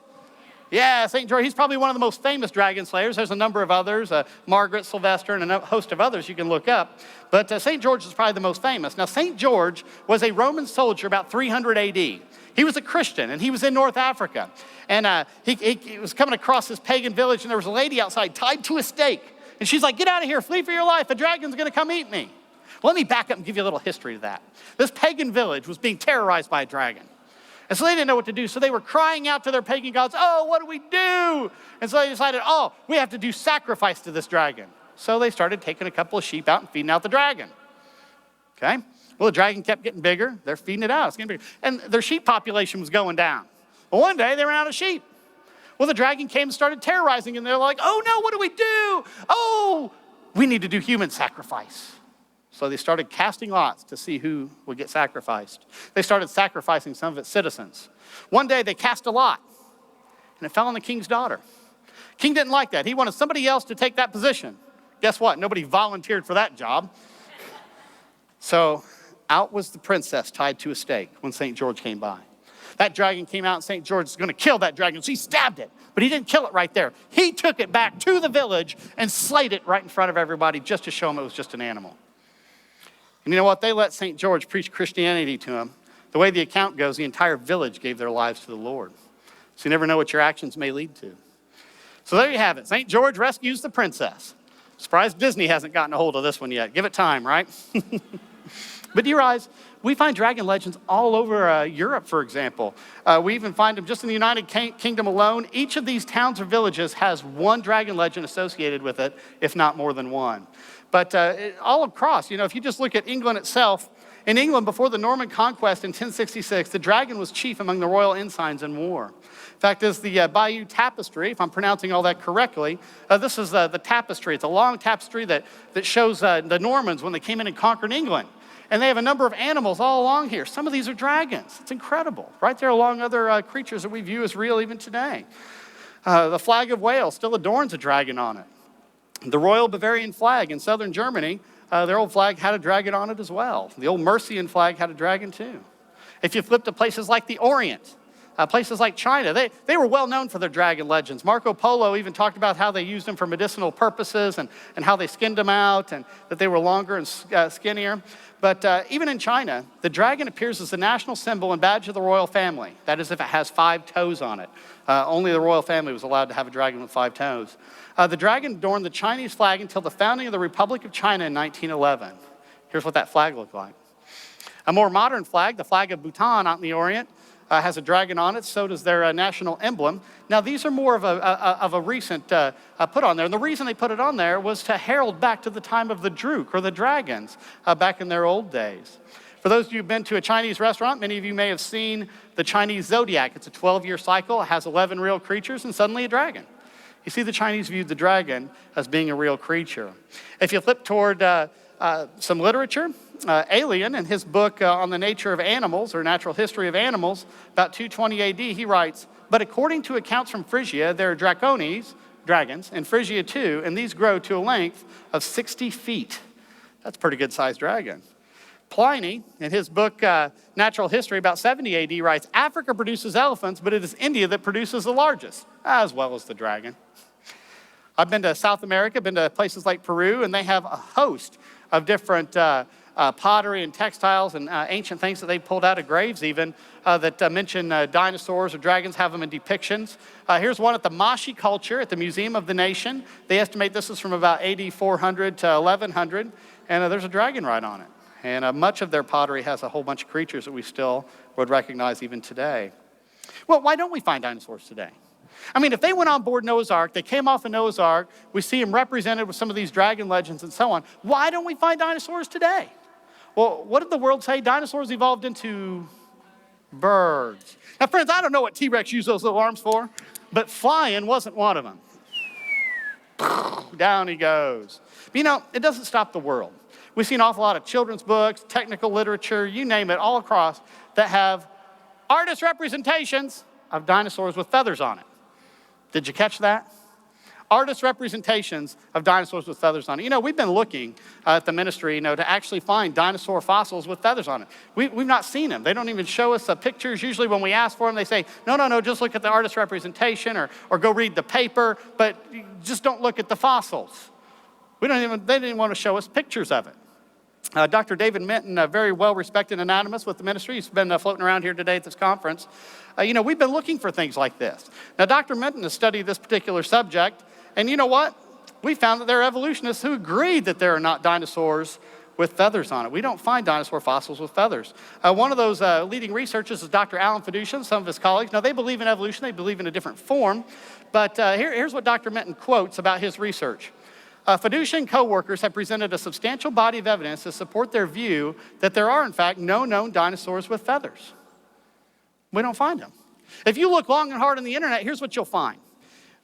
Speaker 1: Yeah, St. George. He's probably one of the most famous dragon slayers. There's a number of others, Margaret, Sylvester, and a host of others you can look up. But St. George is probably the most famous. Now, St. George was a Roman soldier about 300 AD. He was a Christian, and he was in North Africa. And he was coming across this pagan village, and there was a lady outside tied to a stake. And she's like, get out of here, flee for your life. A dragon's going to come eat me. Well, let me back up and give you a little history to that. This pagan village was being terrorized by a dragon. And so they didn't know what to do. So they were crying out to their pagan gods, oh, what do we do? And so they decided, oh, we have to do sacrifice to this dragon. So they started taking a couple of sheep out and feeding out the dragon. Okay? Well, the dragon kept getting bigger. They're feeding it out. It's getting bigger. And their sheep population was going down. Well, one day they ran out of sheep. Well, the dragon came and started terrorizing, and they're like, oh, no, what do we do? Oh, we need to do human sacrifice. So they started casting lots to see who would get sacrificed. They started sacrificing some of its citizens. One day they cast a lot, and it fell on the king's daughter. King didn't like that. He wanted somebody else to take that position. Guess what? Nobody volunteered for that job. So out was the princess tied to a stake when St. George came by. That dragon came out, and St. George is going to kill that dragon. So he stabbed it, but he didn't kill it right there. He took it back to the village and slayed it right in front of everybody just to show them it was just an animal. And you know what? They let St. George preach Christianity to him. The way the account goes, the entire village gave their lives to the Lord. So you never know what your actions may lead to. So there you have it. St. George rescues the princess. Surprised Disney hasn't gotten a hold of this one yet. Give it time, right? But do you realize we find dragon legends all over Europe, for example. We even find them just in the United Kingdom alone. Each of these towns or villages has one dragon legend associated with it, if not more than one. But all across, if you just look at England itself, in England before the Norman conquest in 1066, the dragon was chief among the royal ensigns in war. fact is the Bayeux Tapestry, if I'm pronouncing all that correctly, this is the tapestry. It's a long tapestry that shows the Normans when they came in and conquered England. And they have a number of animals all along here. Some of these are dragons. It's incredible. Right there along other creatures that we view as real even today. The flag of Wales still adorns a dragon on it. The Royal Bavarian flag in southern Germany, their old flag had a dragon on it as well. The old Mercian flag had a dragon too. If you flip to places like the Orient, places like China, they were well known for their dragon legends. Marco Polo even talked about how they used them for medicinal purposes and how they skinned them out and that they were longer and skinnier. But even in China, the dragon appears as the national symbol and badge of the royal family. That is if it has 5 toes on it. Only the royal family was allowed to have a dragon with 5 toes. The dragon adorned the Chinese flag until the founding of the Republic of China in 1911. Here's what that flag looked like. A more modern flag, the flag of Bhutan out in the Orient, has a dragon on it. So does their national emblem. Now, these are more of a recent put on there. And the reason they put it on there was to herald back to the time of the Druk, or the dragons, back in their old days. For those of you who've been to a Chinese restaurant, many of you may have seen the Chinese zodiac. It's a 12-year cycle. It has 11 real creatures and suddenly a dragon. You see, the Chinese viewed the dragon as being a real creature. If you flip toward some literature, Alien, in his book on the nature of animals, or natural history of animals, about 220 AD, he writes, "But according to accounts from Phrygia, there are dracones, dragons, in Phrygia too, and these grow to a length of 60 feet. That's a pretty good-sized dragon. Pliny, in his book Natural History, about 70 AD, writes, "Africa produces elephants, but it is India that produces the largest, as well as the dragon." I've been to South America, been to places like Peru, and they have a host of different pottery and textiles and ancient things that they pulled out of graves even that mention dinosaurs or dragons, have them in depictions. Here's one at the Mashi culture at the Museum of the Nation. They estimate this is from about AD 400 to 1100, and there's a dragon right on it. And much of their pottery has a whole bunch of creatures that we still would recognize even today. Well, why don't we find dinosaurs today? I mean, if they went on board Noah's Ark, they came off of Noah's Ark, we see them represented with some of these dragon legends and so on, why don't we find dinosaurs today? Well, what did the world say? Dinosaurs evolved into birds. Now, friends, I don't know what T-Rex used those little arms for, but flying wasn't one of them. Down he goes. But you know, it doesn't stop the world. We see an awful lot of children's books, technical literature, you name it, all across, that have artist representations of dinosaurs with feathers on it. Did you catch that? Artist representations of dinosaurs with feathers on it. You know, we've been looking at the ministry, you know, to actually find dinosaur fossils with feathers on it. We've not seen them. They don't even show us pictures. Usually when we ask for them, they say, no, just look at the artist representation or go read the paper, but just don't look at the fossils. They didn't even want to show us pictures of it. Dr. David Minton, a very well-respected anatomist with the ministry, he's been floating around here today at this conference. You know, we've been looking for things like this. Now, Dr. Minton has studied this particular subject, and you know what? We found that there are evolutionists who agree that there are not dinosaurs with feathers on it. We don't find dinosaur fossils with feathers. One of those leading researchers is Dr. Alan Fiducian, some of his colleagues. Now, they believe in evolution. They believe in a different form. But here's what Dr. Minton quotes about his research. Fiducian co-workers have presented a substantial body of evidence to support their view that there are, in fact, no known dinosaurs with feathers. We don't find them. If you look long and hard on the internet, here's what you'll find.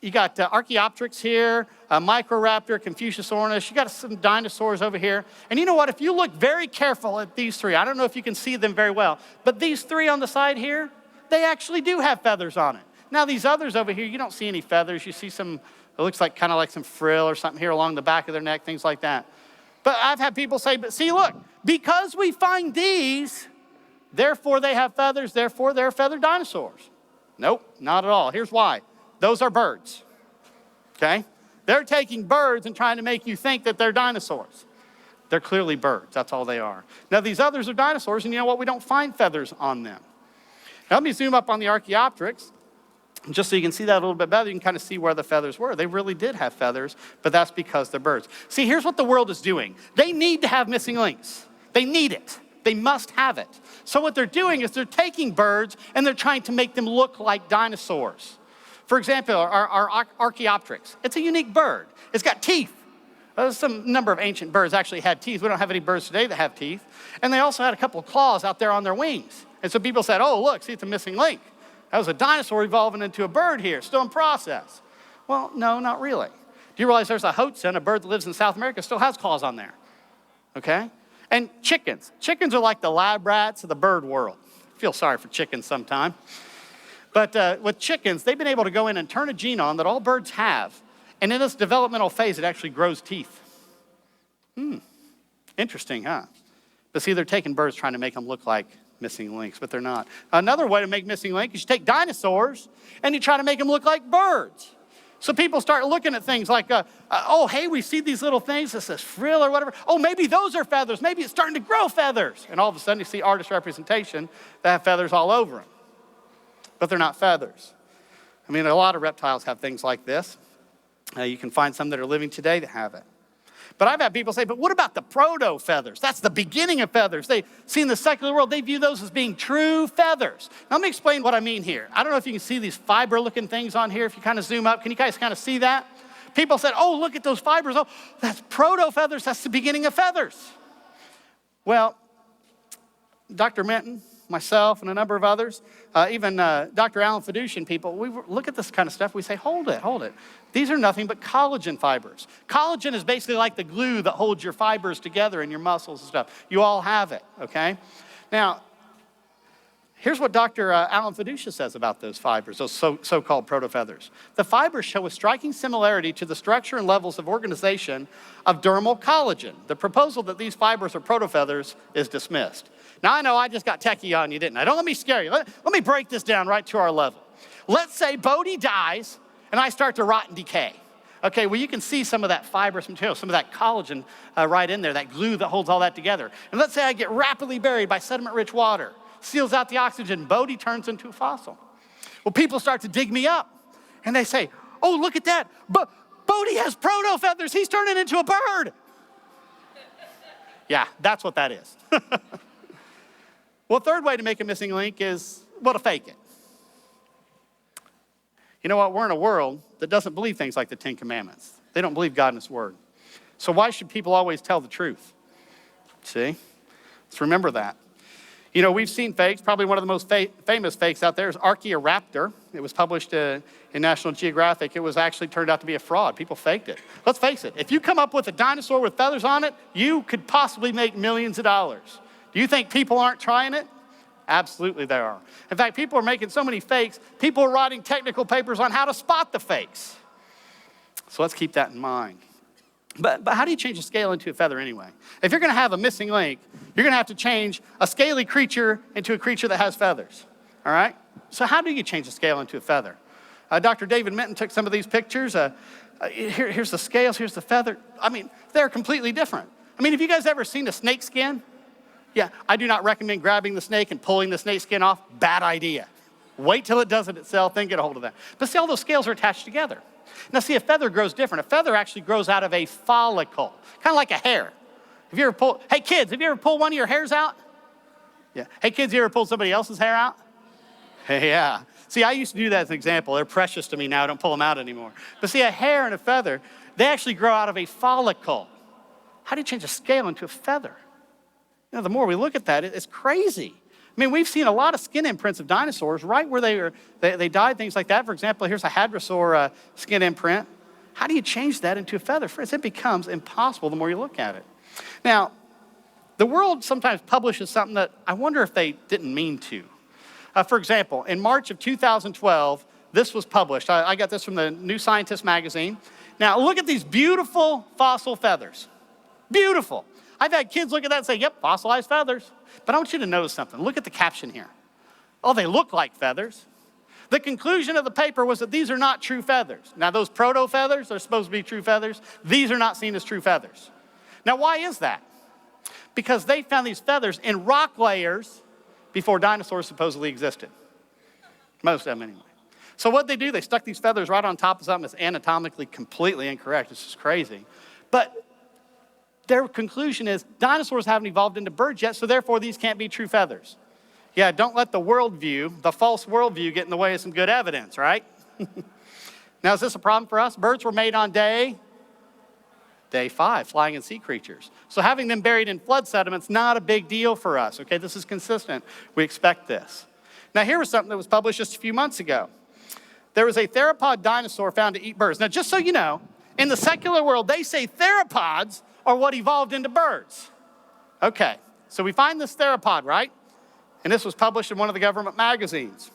Speaker 1: You got Archaeopteryx here, Microraptor, Confuciusornis. You got some dinosaurs over here. And you know what? If you look very careful at these three, I don't know if you can see them very well, but these three on the side here, they actually do have feathers on it. Now, these others over here, you don't see any feathers. You see some, it looks like kind of like some frill or something here along the back of their neck, things like that. But I've had people say, but see, look, because we find these, therefore they have feathers, therefore they're feathered dinosaurs. Nope, not at all. Here's why. Those are birds, okay? They're taking birds and trying to make you think that they're dinosaurs. They're clearly birds, that's all they are. Now these others are dinosaurs, and you know what? We don't find feathers on them. Now let me zoom up on the Archaeopteryx, just so you can see that a little bit better. You can kind of see where the feathers were. They really did have feathers, but that's because they're birds. See, here's what the world is doing. They need to have missing links. They need it. They must have it. So what they're doing is they're taking birds and they're trying to make them look like dinosaurs. For example, our Archaeopteryx. It's a unique bird. It's got teeth. Some number of ancient birds actually had teeth. We don't have any birds today that have teeth. And they also had a couple of claws out there on their wings. And so people said, oh, look, see, it's a missing link. That was a dinosaur evolving into a bird here, still in process. Well, no, not really. Do you realize there's a hoatzin, a bird that lives in South America, still has claws on there, okay? And chickens. Chickens are like the lab rats of the bird world. I feel sorry for chickens sometimes. But with chickens, they've been able to go in and turn a gene on that all birds have. And in this developmental phase, it actually grows teeth. Interesting, huh? But see, they're taking birds trying to make them look like missing links, but they're not. Another way to make missing link is you take dinosaurs and you try to make them look like birds. So people start looking at things like, oh, hey, we see these little things, this is frill or whatever. Oh, maybe those are feathers. Maybe it's starting to grow feathers. And all of a sudden you see artist representation that have feathers all over them. But they're not feathers. I mean, a lot of reptiles have things like this. You can find some that are living today that have it. But I've had people say, but what about the proto-feathers? That's the beginning of feathers. They see in the secular world, they view those as being true feathers. Now, let me explain what I mean here. I don't know if you can see these fiber-looking things on here. If you kind of zoom up, can you guys kind of see that? People said, oh, look at those fibers. Oh, that's proto-feathers. That's the beginning of feathers. Well, Dr. Minton, myself, and a number of others, even Dr. Alan Fiducian people, we look at this kind of stuff. We say, hold it. These are nothing but collagen fibers. Collagen is basically like the glue that holds your fibers together in your muscles and stuff. You all have it, okay? Now, here's what Dr. Alan Fiducia says about those fibers, those so-called protofeathers. The fibers show a striking similarity to the structure and levels of organization of dermal collagen. The proposal that these fibers are protofeathers is dismissed. Now, I know I just got techie on you, didn't I? Don't let me scare you. Let me break this down right to our level. Let's say Bodie dies and I start to rot and decay. Okay, well, you can see some of that fibrous material, some of that collagen right in there, that glue that holds all that together. And let's say I get rapidly buried by sediment-rich water, seals out the oxygen, Bodie turns into a fossil. Well, people start to dig me up and they say, oh, look at that. Bodie has proto-feathers. He's turning into a bird. Yeah, that's what that is. Well, third way to make a missing link is, well, to fake it. You know what? We're in a world that doesn't believe things like the Ten Commandments. They don't believe God in His Word. So why should people always tell the truth? See? Let's remember that. You know, we've seen fakes. Probably one of the most famous fakes out there is Archaeoraptor. It was published in National Geographic. It was actually turned out to be a fraud. People faked it. Let's face it. If you come up with a dinosaur with feathers on it, you could possibly make millions of dollars. Do you think people aren't trying it? Absolutely they are. In fact, people are making so many fakes, people are writing technical papers on how to spot the fakes. So let's keep that in mind. But how do you change a scale into a feather anyway? If you're gonna have a missing link, you're gonna have to change a scaly creature into a creature that has feathers, all right? So how do you change a scale into a feather? Dr. David Minton took some of these pictures. Here's the scales, here's the feather. I mean, they're completely different. I mean, have you guys ever seen a snake skin? Yeah, I do not recommend grabbing the snake and pulling the snake skin off. Bad idea. Wait till it does it itself, then get a hold of that. But see, all those scales are attached together. Now see, a feather grows different. A feather actually grows out of a follicle, kind of like a hair. Have you ever pulled, hey kids, have you ever pulled one of your hairs out? Yeah. Hey kids, you ever pulled somebody else's hair out? Hey, yeah. See, I used to do that as an example. They're precious to me now. I don't pull them out anymore. But see, a hair and a feather, they actually grow out of a follicle. How do you change a scale into a feather? You know, the more we look at that, it's crazy. I mean, we've seen a lot of skin imprints of dinosaurs right where they died, things like that. For example, here's a hadrosaur skin imprint. How do you change that into a feather? Friends, it becomes impossible the more you look at it. Now, the world sometimes publishes something that I wonder if they didn't mean to. For example, in March of 2012, this was published. I got this from the New Scientist magazine. Now, look at these beautiful fossil feathers. Beautiful. I've had kids look at that and say, yep, fossilized feathers. But I want you to notice something. Look at the caption here. Oh, they look like feathers. The conclusion of the paper was that these are not true feathers. Now, those proto-feathers are supposed to be true feathers. These are not seen as true feathers. Now, why is that? Because they found these feathers in rock layers before dinosaurs supposedly existed. Most of them, anyway. So what they do, they stuck these feathers right on top of something that's anatomically completely incorrect. It's just crazy. But their conclusion is dinosaurs haven't evolved into birds yet, so therefore these can't be true feathers. Yeah, don't let the worldview, the false worldview, get in the way of some good evidence, right? Now, is this a problem for us? Birds were made on day 5, flying and sea creatures. So having them buried in flood sediments, not a big deal for us, okay? This is consistent. We expect this. Now, here was something that was published just a few months ago. There was a theropod dinosaur found to eat birds. Now, just so you know, in the secular world, they say theropods are what evolved into birds. Okay, so we find this theropod, right? And this was published in one of the government magazines.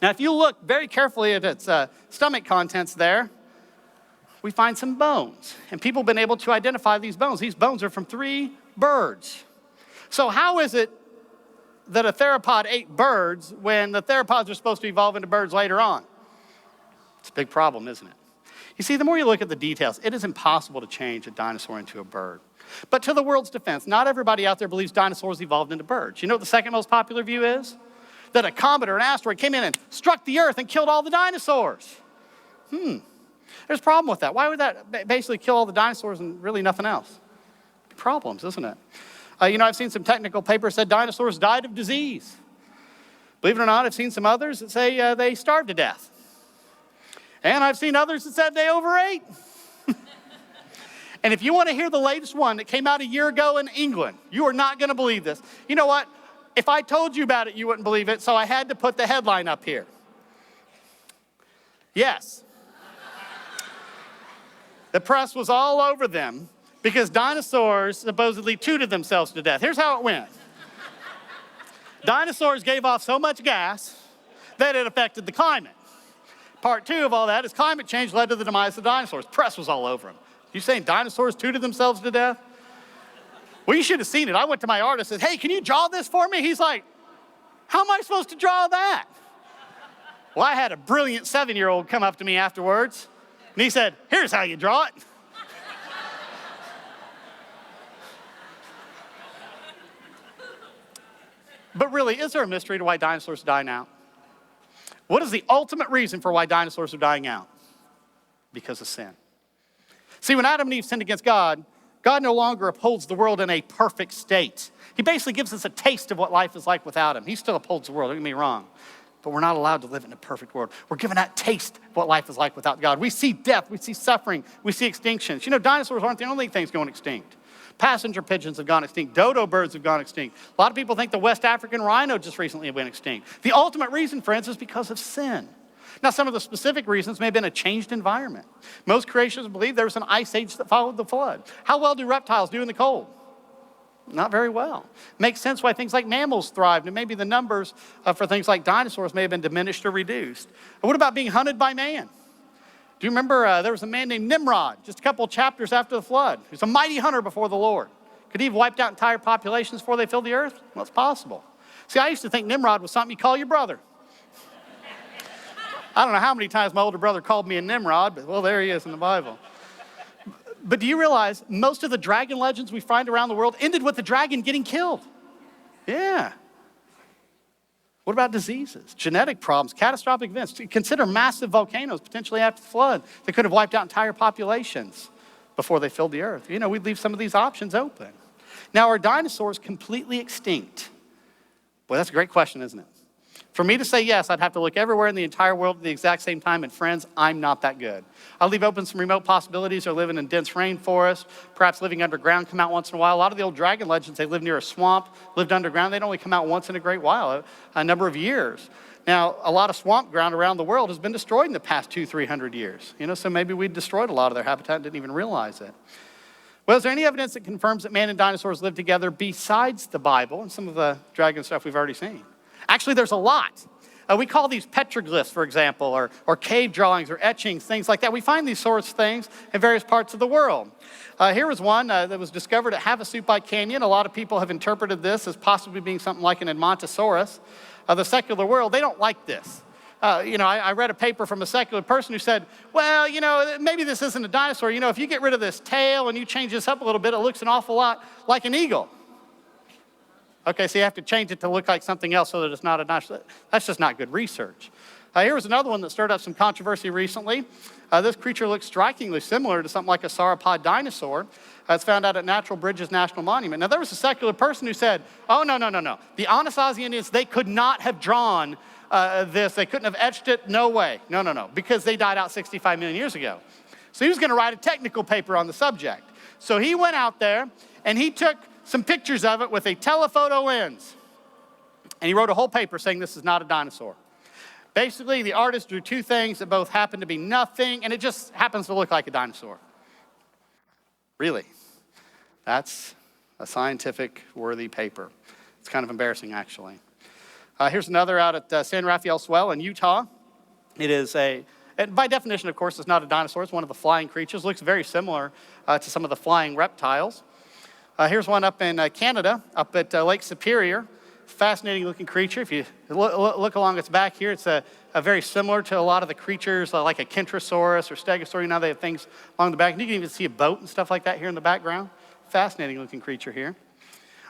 Speaker 1: Now, if you look very carefully at its stomach contents there, we find some bones. And people have been able to identify these bones. These bones are from 3 birds. So how is it that a theropod ate birds when the theropods are supposed to evolve into birds later on? It's a big problem, isn't it? You see, the more you look at the details, it is impossible to change a dinosaur into a bird. But to the world's defense, not everybody out there believes dinosaurs evolved into birds. You know what the second most popular view is? That a comet or an asteroid came in and struck the earth and killed all the dinosaurs. There's a problem with that. Why would that basically kill all the dinosaurs and really nothing else? Problems, isn't it? I've seen some technical papers that said dinosaurs died of disease. Believe it or not, I've seen some others that say they starved to death. And I've seen others that said they overate. And if you want to hear the latest one that came out a year ago in England, you are not going to believe this. You know what? If I told you about it, you wouldn't believe it, so I had to put the headline up here. Yes. The press was all over them because dinosaurs supposedly tooted themselves to death. Here's how it went. Dinosaurs gave off so much gas that it affected the climate. Part 2 of all that is climate change led to the demise of dinosaurs. Press was all over them. You saying dinosaurs tooted themselves to death? Well, you should have seen it. I went to my artist and said, hey, can you draw this for me? He's like, how am I supposed to draw that? Well, I had a brilliant 7-year-old come up to me afterwards, and he said, here's how you draw it. But really, is there a mystery to why dinosaurs die now? What is the ultimate reason for why dinosaurs are dying out? Because of sin. See, when Adam and Eve sinned against God, God no longer upholds the world in a perfect state. He basically gives us a taste of what life is like without him. He still upholds the world, don't get me wrong. But we're not allowed to live in a perfect world. We're given that taste of what life is like without God. We see death, we see suffering, we see extinctions. You know, dinosaurs aren't the only things going extinct. Passenger pigeons have gone extinct. Dodo birds have gone extinct. A lot of people think the West African rhino just recently went extinct. The ultimate reason, friends, is because of sin. Now, some of the specific reasons may have been a changed environment. Most creationists believe there was an ice age that followed the flood. How well do reptiles do in the cold? Not very well. Makes sense why things like mammals thrived, and maybe the numbers for things like dinosaurs may have been diminished or reduced. But what about being hunted by man? Do you remember there was a man named Nimrod, just a couple of chapters after the flood? He was a mighty hunter before the Lord. Could he have wiped out entire populations before they filled the earth? Well, it's possible. See, I used to think Nimrod was something you call your brother. I don't know how many times my older brother called me a Nimrod, but well, there he is in the Bible. But do you realize most of the dragon legends we find around the world ended with the dragon getting killed? Yeah. What about diseases, genetic problems, catastrophic events? Consider massive volcanoes potentially after the flood that could have wiped out entire populations before they filled the earth. You know, we'd leave some of these options open. Now, are dinosaurs completely extinct? Well, that's a great question, isn't it? For me to say yes, I'd have to look everywhere in the entire world at the exact same time, and friends, I'm not that good. I'll leave open some remote possibilities, or living in dense rainforest, perhaps living underground, come out once in a while. A lot of the old dragon legends, they lived near a swamp, lived underground. They'd only come out once in a great while, a number of years. Now, a lot of swamp ground around the world has been destroyed in the past 200-300 years. You know, so maybe we destroyed a lot of their habitat and didn't even realize it. Well, is there any evidence that confirms that man and dinosaurs lived together besides the Bible and some of the dragon stuff we've already seen? Actually, there's a lot. We call these petroglyphs, for example, or cave drawings or etchings, things like that. We find these sorts of things in various parts of the world. Here was one that was discovered at Havasupai Canyon. A lot of people have interpreted this as possibly being something like an Edmontosaurus. The secular world, they don't like this. I read a paper from a secular person who said, well, maybe this isn't a dinosaur. If you get rid of this tail and you change this up a little bit, it looks an awful lot like an eagle. Okay, so you have to change it to look like something else so that it's not a dinosaur. That's just not good research. Here was another one that stirred up some controversy recently. This creature looks strikingly similar to something like a sauropod dinosaur. It's found out at Natural Bridges National Monument. Now, there was a secular person who said, oh, no. The Anasazi Indians, they could not have drawn this. They couldn't have etched it. No way. No. Because they died out 65 million years ago. So he was going to write a technical paper on the subject. So he went out there and he took some pictures of it with a telephoto lens. And he wrote a whole paper saying this is not a dinosaur. Basically, the artist drew two things that both happen to be nothing, and it just happens to look like a dinosaur. Really? That's a scientific worthy paper. It's kind of embarrassing, actually. Here's another out at San Rafael Swell in Utah. It is and by definition, of course, it's not a dinosaur. It's one of the flying creatures. Looks very similar to some of the flying reptiles. Here's one up in Canada, up at Lake Superior. Fascinating looking creature. If you look along its back here, it's a very similar to a lot of the creatures like a Kentrosaurus or Stegosaurus. You know, they have things along the back. And you can even see a boat and stuff like that here in the background. Fascinating looking creature here.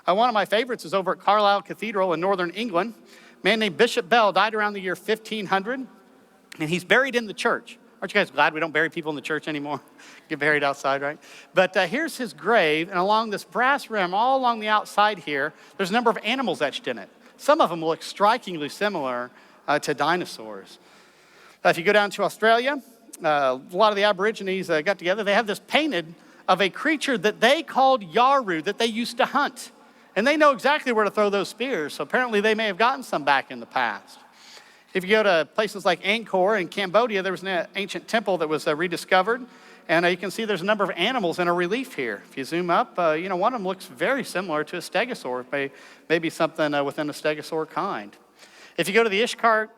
Speaker 1: One of my favorites is over at Carlisle Cathedral in northern England. A man named Bishop Bell died around the year 1500, and he's buried in the church. Aren't you guys glad we don't bury people in the church anymore? Get buried outside, right? But here's his grave, and along this brass rim, all along the outside here, there's a number of animals etched in it. Some of them look strikingly similar to dinosaurs. If you go down to Australia, a lot of the Aborigines got together. They have this painted of a creature that they called Yaru that they used to hunt. And they know exactly where to throw those spears, so apparently they may have gotten some back in the past. If you go to places like Angkor in Cambodia, there was an ancient temple that was rediscovered, and you can see there's a number of animals in a relief here. If you zoom up, one of them looks very similar to a stegosaur, maybe something within a stegosaur kind. If you go to the Ishtar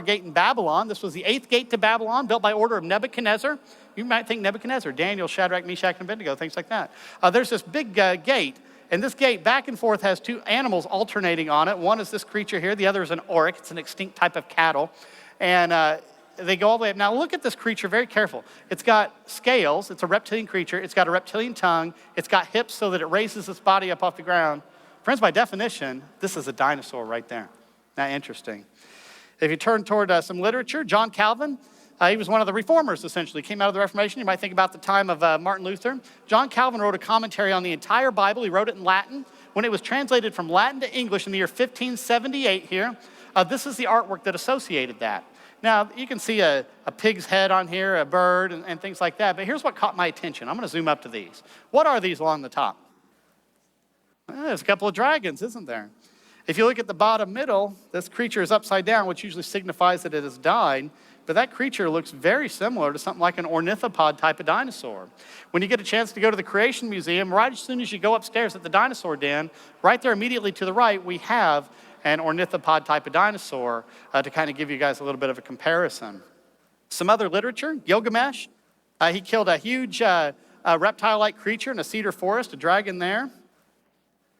Speaker 1: Gate in Babylon, this was the 8th gate to Babylon, built by order of Nebuchadnezzar. You might think Nebuchadnezzar, Daniel, Shadrach, Meshach, and Abednego, things like that. There's this big gate. And this gate back and forth has two animals alternating on it. One is this creature here. The other is an auroch. It's an extinct type of cattle. And they go all the way up. Now look at this creature very careful. It's got scales. It's a reptilian creature. It's got a reptilian tongue. It's got hips so that it raises its body up off the ground. Friends, by definition, this is a dinosaur right there. Now, interesting. If you turn toward some literature, John Calvin, he was one of the reformers, essentially. He came out of the Reformation. You might think about the time of Martin Luther. John Calvin wrote a commentary on the entire Bible. He wrote it in Latin. When it was translated from Latin to English in the year 1578 here, this is the artwork that associated that. Now, you can see a pig's head on here, a bird, and things like that. But here's what caught my attention. I'm going to zoom up to these. What are these along the top? There's a couple of dragons, isn't there? If you look at the bottom middle, this creature is upside down, which usually signifies that it has died. But that creature looks very similar to something like an ornithopod type of dinosaur. When you get a chance to go to the Creation Museum, right as soon as you go upstairs at the dinosaur den, right there immediately to the right, we have an ornithopod type of dinosaur to kind of give you guys a little bit of a comparison. Some other literature, Gilgamesh. He killed a huge reptile-like creature in a cedar forest, a dragon there.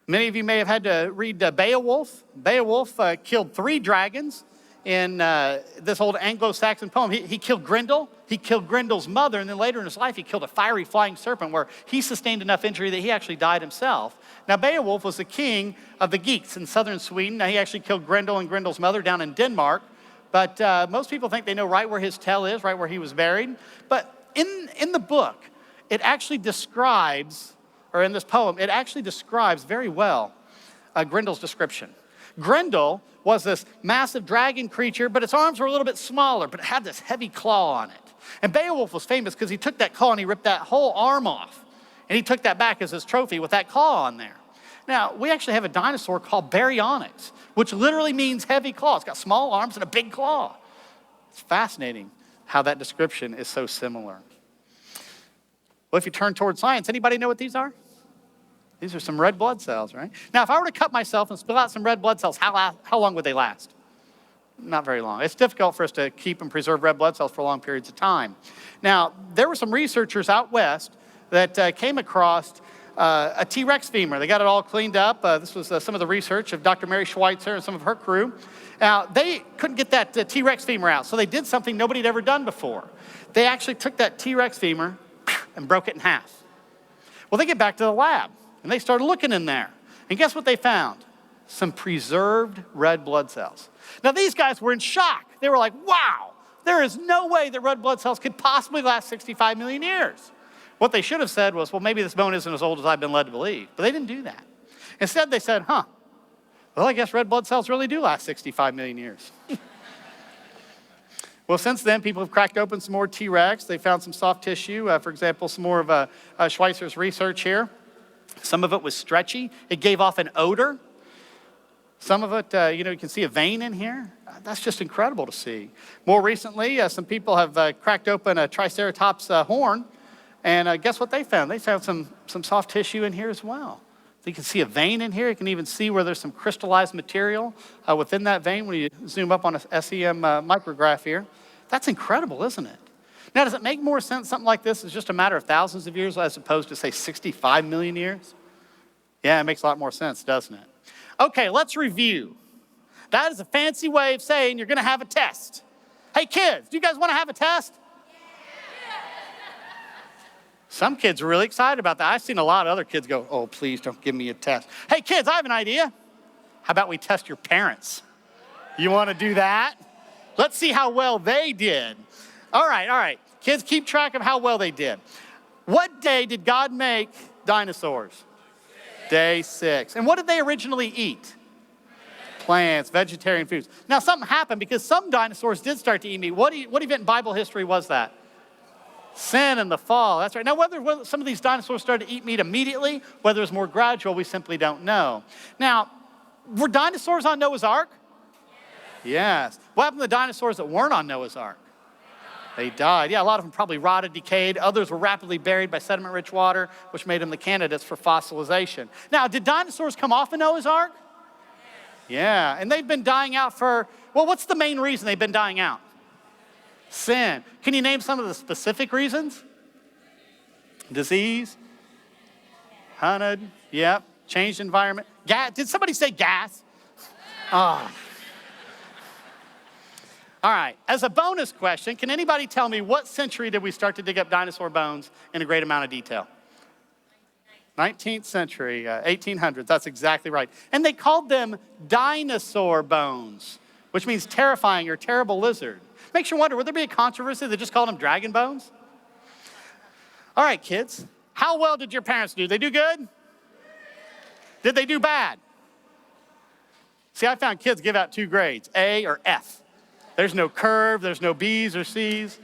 Speaker 1: Many of you may have had to read Beowulf. Beowulf killed 3 dragons in this old Anglo-Saxon poem. He killed Grendel. He killed Grendel's mother, and then later in his life, he killed a fiery flying serpent where he sustained enough injury that he actually died himself. Now, Beowulf was the king of the Geats in southern Sweden. Now, he actually killed Grendel and Grendel's mother down in Denmark, but most people think they know right where his tell is, right where he was buried. But in the book, it actually describes, or in this poem, it actually describes very well Grendel's description. Grendel was this massive dragon creature, but its arms were a little bit smaller, but it had this heavy claw on it. And Beowulf was famous because he took that claw and he ripped that whole arm off. And he took that back as his trophy with that claw on there. Now, we actually have a dinosaur called Baryonyx, which literally means heavy claw. It's got small arms and a big claw. It's fascinating how that description is so similar. Well, if you turn toward science, anybody know what these are? These are some red blood cells, right? Now, if I were to cut myself and spill out some red blood cells, how long would they last? Not very long. It's difficult for us to keep and preserve red blood cells for long periods of time. Now, there were some researchers out west that came across a T-Rex femur. They got it all cleaned up. This was some of the research of Dr. Mary Schweitzer and some of her crew. Now, they couldn't get that T-Rex femur out, so they did something nobody had ever done before. They actually took that T-Rex femur and broke it in half. Well, they get back to the lab. And they started looking in there. And guess what they found? Some preserved red blood cells. Now, these guys were in shock. They were like, wow, there is no way that red blood cells could possibly last 65 million years. What they should have said was, well, maybe this bone isn't as old as I've been led to believe. But they didn't do that. Instead, they said, well, I guess red blood cells really do last 65 million years. Well, since then, people have cracked open some more T-Rex. They found some soft tissue. For example, some more of Schweitzer's research here. Some of it was stretchy. It gave off an odor. Some of it, you can see a vein in here. That's just incredible to see. More recently, some people have cracked open a Triceratops horn, and guess what they found? They found some soft tissue in here as well. So you can see a vein in here. You can even see where there's some crystallized material within that vein when you zoom up on a SEM micrograph here. That's incredible, isn't it? Now, does it make more sense something like this is just a matter of thousands of years as opposed to, say, 65 million years? Yeah, it makes a lot more sense, doesn't it? Okay, let's review. That is a fancy way of saying you're going to have a test. Hey, kids, do you guys want to have a test? Some kids are really excited about that. I've seen a lot of other kids go, oh, please don't give me a test. Hey, kids, I have an idea. How about we test your parents? You want to do that? Let's see how well they did. All right. Kids, keep track of how well they did. What day did God make dinosaurs? Day 6. And what did they originally eat? Plants, vegetarian foods. Now, something happened because some dinosaurs did start to eat meat. What event in Bible history was that? Sin and the fall. That's right. Now, whether some of these dinosaurs started to eat meat immediately, whether it was more gradual, we simply don't know. Now, were dinosaurs on Noah's Ark? Yes. What happened to the dinosaurs that weren't on Noah's Ark? They died. Yeah, a lot of them probably rotted, decayed. Others were rapidly buried by sediment-rich water, which made them the candidates for fossilization. Now, did dinosaurs come off of Noah's Ark? Yeah, and they've been dying out for, well, what's the main reason they've been dying out? Sin. Can you name some of the specific reasons? Disease? Hunted? Yep. Changed environment? Gas? Did somebody say gas? Oh. All right, as a bonus question, can anybody tell me what century did we start to dig up dinosaur bones in a great amount of detail? 19th century, 1800s, that's exactly right. And they called them dinosaur bones, which means terrifying or terrible lizard. Makes you wonder, would there be a controversy that just called them dragon bones? All right, kids, how well did your parents do? Did they do good? Did they do bad? See, I found kids give out 2 grades, A or F. There's no curve, there's no B's or C's.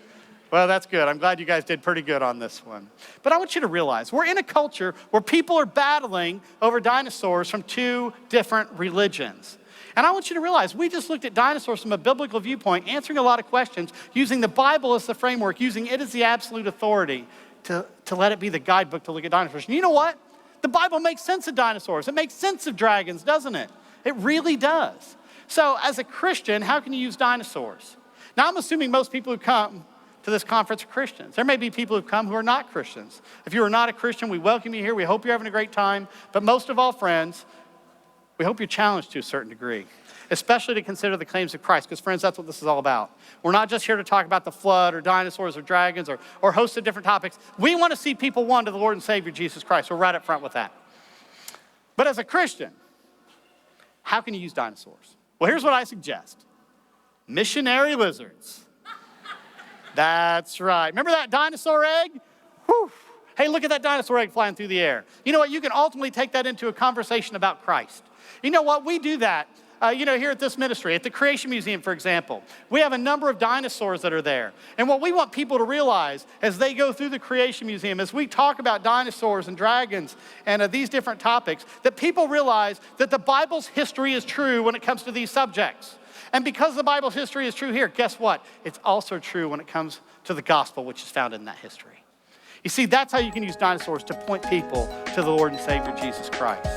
Speaker 1: Well, that's good. I'm glad you guys did pretty good on this one. But I want you to realize, we're in a culture where people are battling over dinosaurs from 2 different religions. And I want you to realize, we just looked at dinosaurs from a biblical viewpoint, answering a lot of questions, using the Bible as the framework, using it as the absolute authority to let it be the guidebook to look at dinosaurs. And you know what? The Bible makes sense of dinosaurs. It makes sense of dragons, doesn't it? It really does. So as a Christian, how can you use dinosaurs? Now, I'm assuming most people who come to this conference are Christians. There may be people who've come who are not Christians. If you are not a Christian, we welcome you here. We hope you're having a great time. But most of all, friends, we hope you're challenged to a certain degree, especially to consider the claims of Christ, because, friends, that's what this is all about. We're not just here to talk about the flood or dinosaurs or dragons or a host of different topics. We want to see people won to the Lord and Savior, Jesus Christ. We're right up front with that. But as a Christian, how can you use dinosaurs? Well, here's what I suggest. Missionary lizards. That's right. Remember that dinosaur egg? Whew. Hey, look at that dinosaur egg flying through the air. You know what? You can ultimately take that into a conversation about Christ. You know what? We do that. Here at this ministry, at the Creation Museum, for example, we have a number of dinosaurs that are there. And what we want people to realize as they go through the Creation Museum, as we talk about dinosaurs and dragons and these different topics, that people realize that the Bible's history is true when it comes to these subjects. And because the Bible's history is true here, guess what? It's also true when it comes to the gospel, which is found in that history. You see, that's how you can use dinosaurs to point people to the Lord and Savior, Jesus Christ.